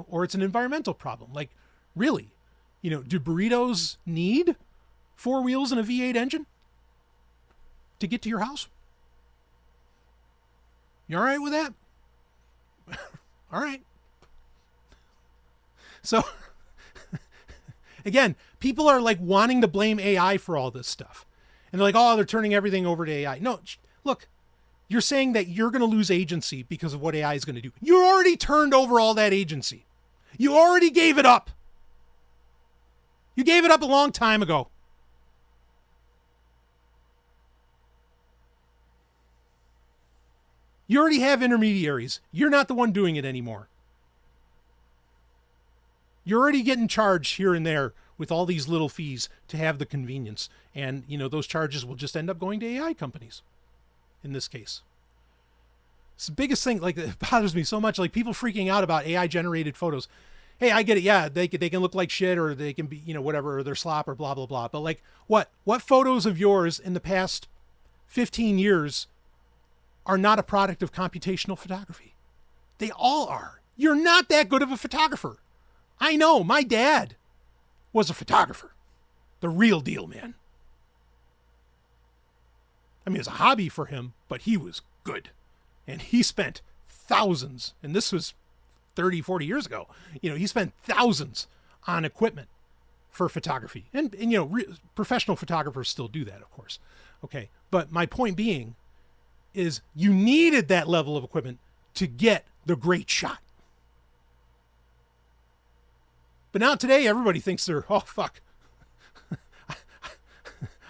or it's an environmental problem. Like, really, do burritos need 4 wheels and a V8 engine to get to your house? You all right with that? All right. So, again, people are like wanting to blame AI for all this stuff. And they're like, oh, they're turning everything over to AI. No, look, you're saying that you're going to lose agency because of what AI is going to do. You already turned over all that agency. You already gave it up. You gave it up a long time ago. You already have intermediaries. You're not the one doing it anymore. You're already getting charged here and there with all these little fees to have the convenience. And, those charges will just end up going to AI companies in this case. It's the biggest thing, like, it bothers me so much, like people freaking out about AI generated photos. Hey, I get it. Yeah, they can look like shit, or they can be, whatever, or they're slop or blah, blah, blah. But like, what photos of yours in the past 15 years are not a product of computational photography? They all are. You're not that good of a photographer. I know, my dad was a photographer. The real deal, man. I mean, it was a hobby for him, but he was good. And he spent thousands, and this was 30, 40 years ago. He spent thousands on equipment for photography. And professional photographers still do that, of course. Okay. But my point being is you needed that level of equipment to get the great shot. But now today, everybody thinks they're, oh, fuck.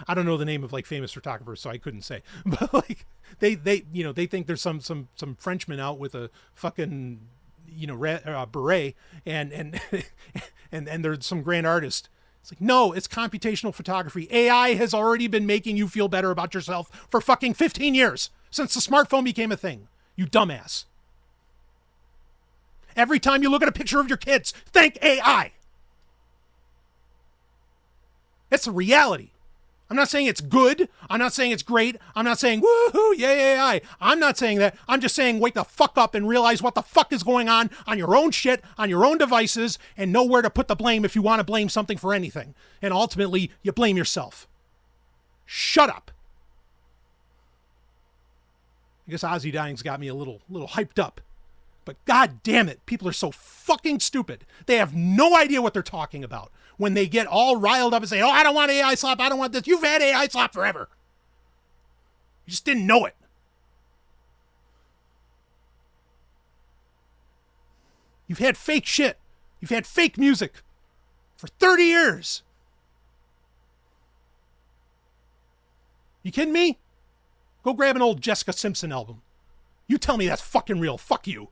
I don't know the name of like famous photographers, so I couldn't say. But like they think there's some Frenchman out with a fucking, beret and there's some grand artist. It's like, no, it's computational photography. AI has already been making you feel better about yourself for fucking 15 years since the smartphone became a thing. You dumbass. Every time you look at a picture of your kids, thank AI. It's a reality. I'm not saying it's good. I'm not saying it's great. I'm not saying, woohoo, yay, AI. I'm not saying that. I'm just saying wake the fuck up and realize what the fuck is going on your own shit, on your own devices, and know where to put the blame if you want to blame something for anything. And ultimately, you blame yourself. Shut up. I guess Ozzy dying's got me a little hyped up. But god damn it, people are so fucking stupid. They have no idea what they're talking about when they get all riled up and say, oh, I don't want AI slop, I don't want this. You've had AI slop forever. You just didn't know it. You've had fake shit. You've had fake music for 30 years. You kidding me? Go grab an old Jessica Simpson album. You tell me that's fucking real. Fuck you.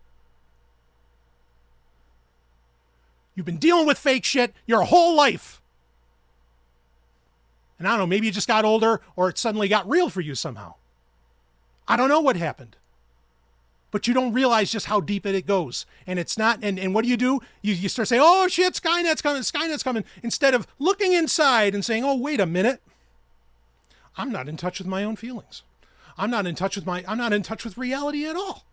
You've been dealing with fake shit your whole life. And I don't know, maybe you just got older or it suddenly got real for you somehow. I don't know what happened. But you don't realize just how deep it goes. And it's not, and what do? You start saying, oh shit, Skynet's coming. Instead of looking inside and saying, oh, wait a minute. I'm not in touch with my own feelings. I'm not in touch with reality at all.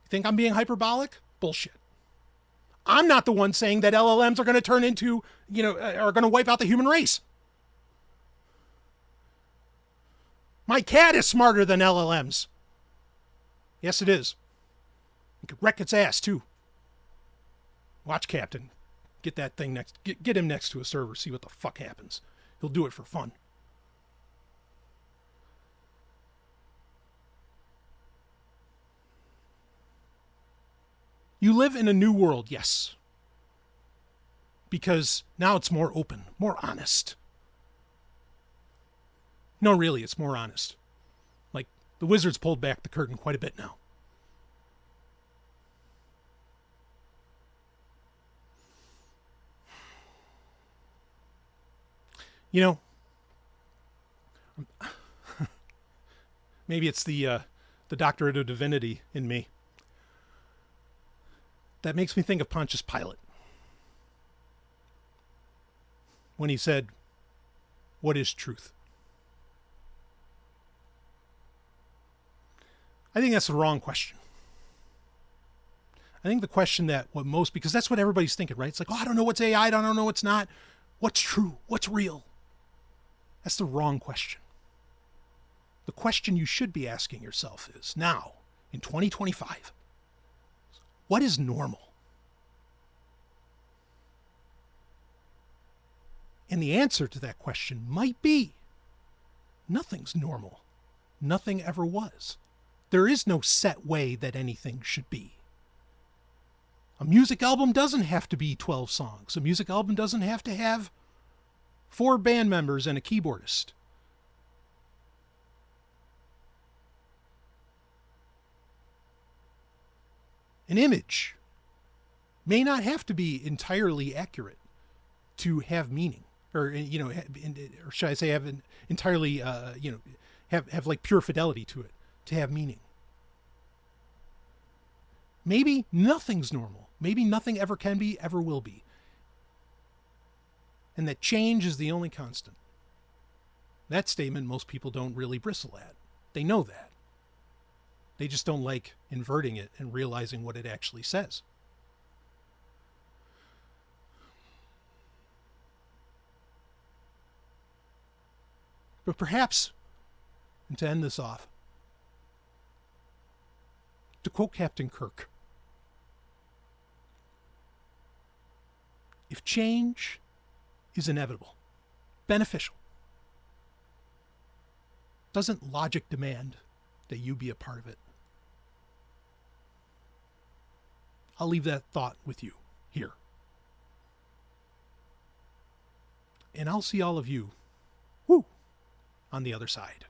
You think I'm being hyperbolic? Bullshit. I'm not the one saying that LLMs are going to turn into, are going to wipe out the human race. My cat is smarter than LLMs. Yes, it is. It could wreck its ass, too. Watch Captain. Get that thing get him next to a server, see what the fuck happens. He'll do it for fun. You live in a new world, yes. Because now it's more open, more honest. No, really, it's more honest. Like, the Wizards pulled back the curtain quite a bit now. Maybe it's the doctorate of divinity in me. That makes me think of Pontius Pilate. When he said, what is truth? I think that's the wrong question. I think the question because that's what everybody's thinking, right? It's like, oh, I don't know what's AI, I don't know what's not. What's true? What's real? That's the wrong question. The question you should be asking yourself is, now, in 2025, what is normal? And the answer to that question might be, nothing's normal. Nothing ever was. There is no set way that anything should be. A music album doesn't have to be 12 songs. A music album doesn't have to have 4 band members and a keyboardist. An image may not have to be entirely accurate to have meaning, or or should I say, have an entirely, have like pure fidelity to it to have meaning. Maybe nothing's normal. Maybe nothing ever can be, ever will be. And that change is the only constant. That statement most people don't really bristle at. They know that. They just don't like inverting it and realizing what it actually says. But perhaps, and to end this off, to quote Captain Kirk, if change is inevitable, beneficial, doesn't logic demand that you be a part of it? I'll leave that thought with you here. And I'll see all of you, on the other side.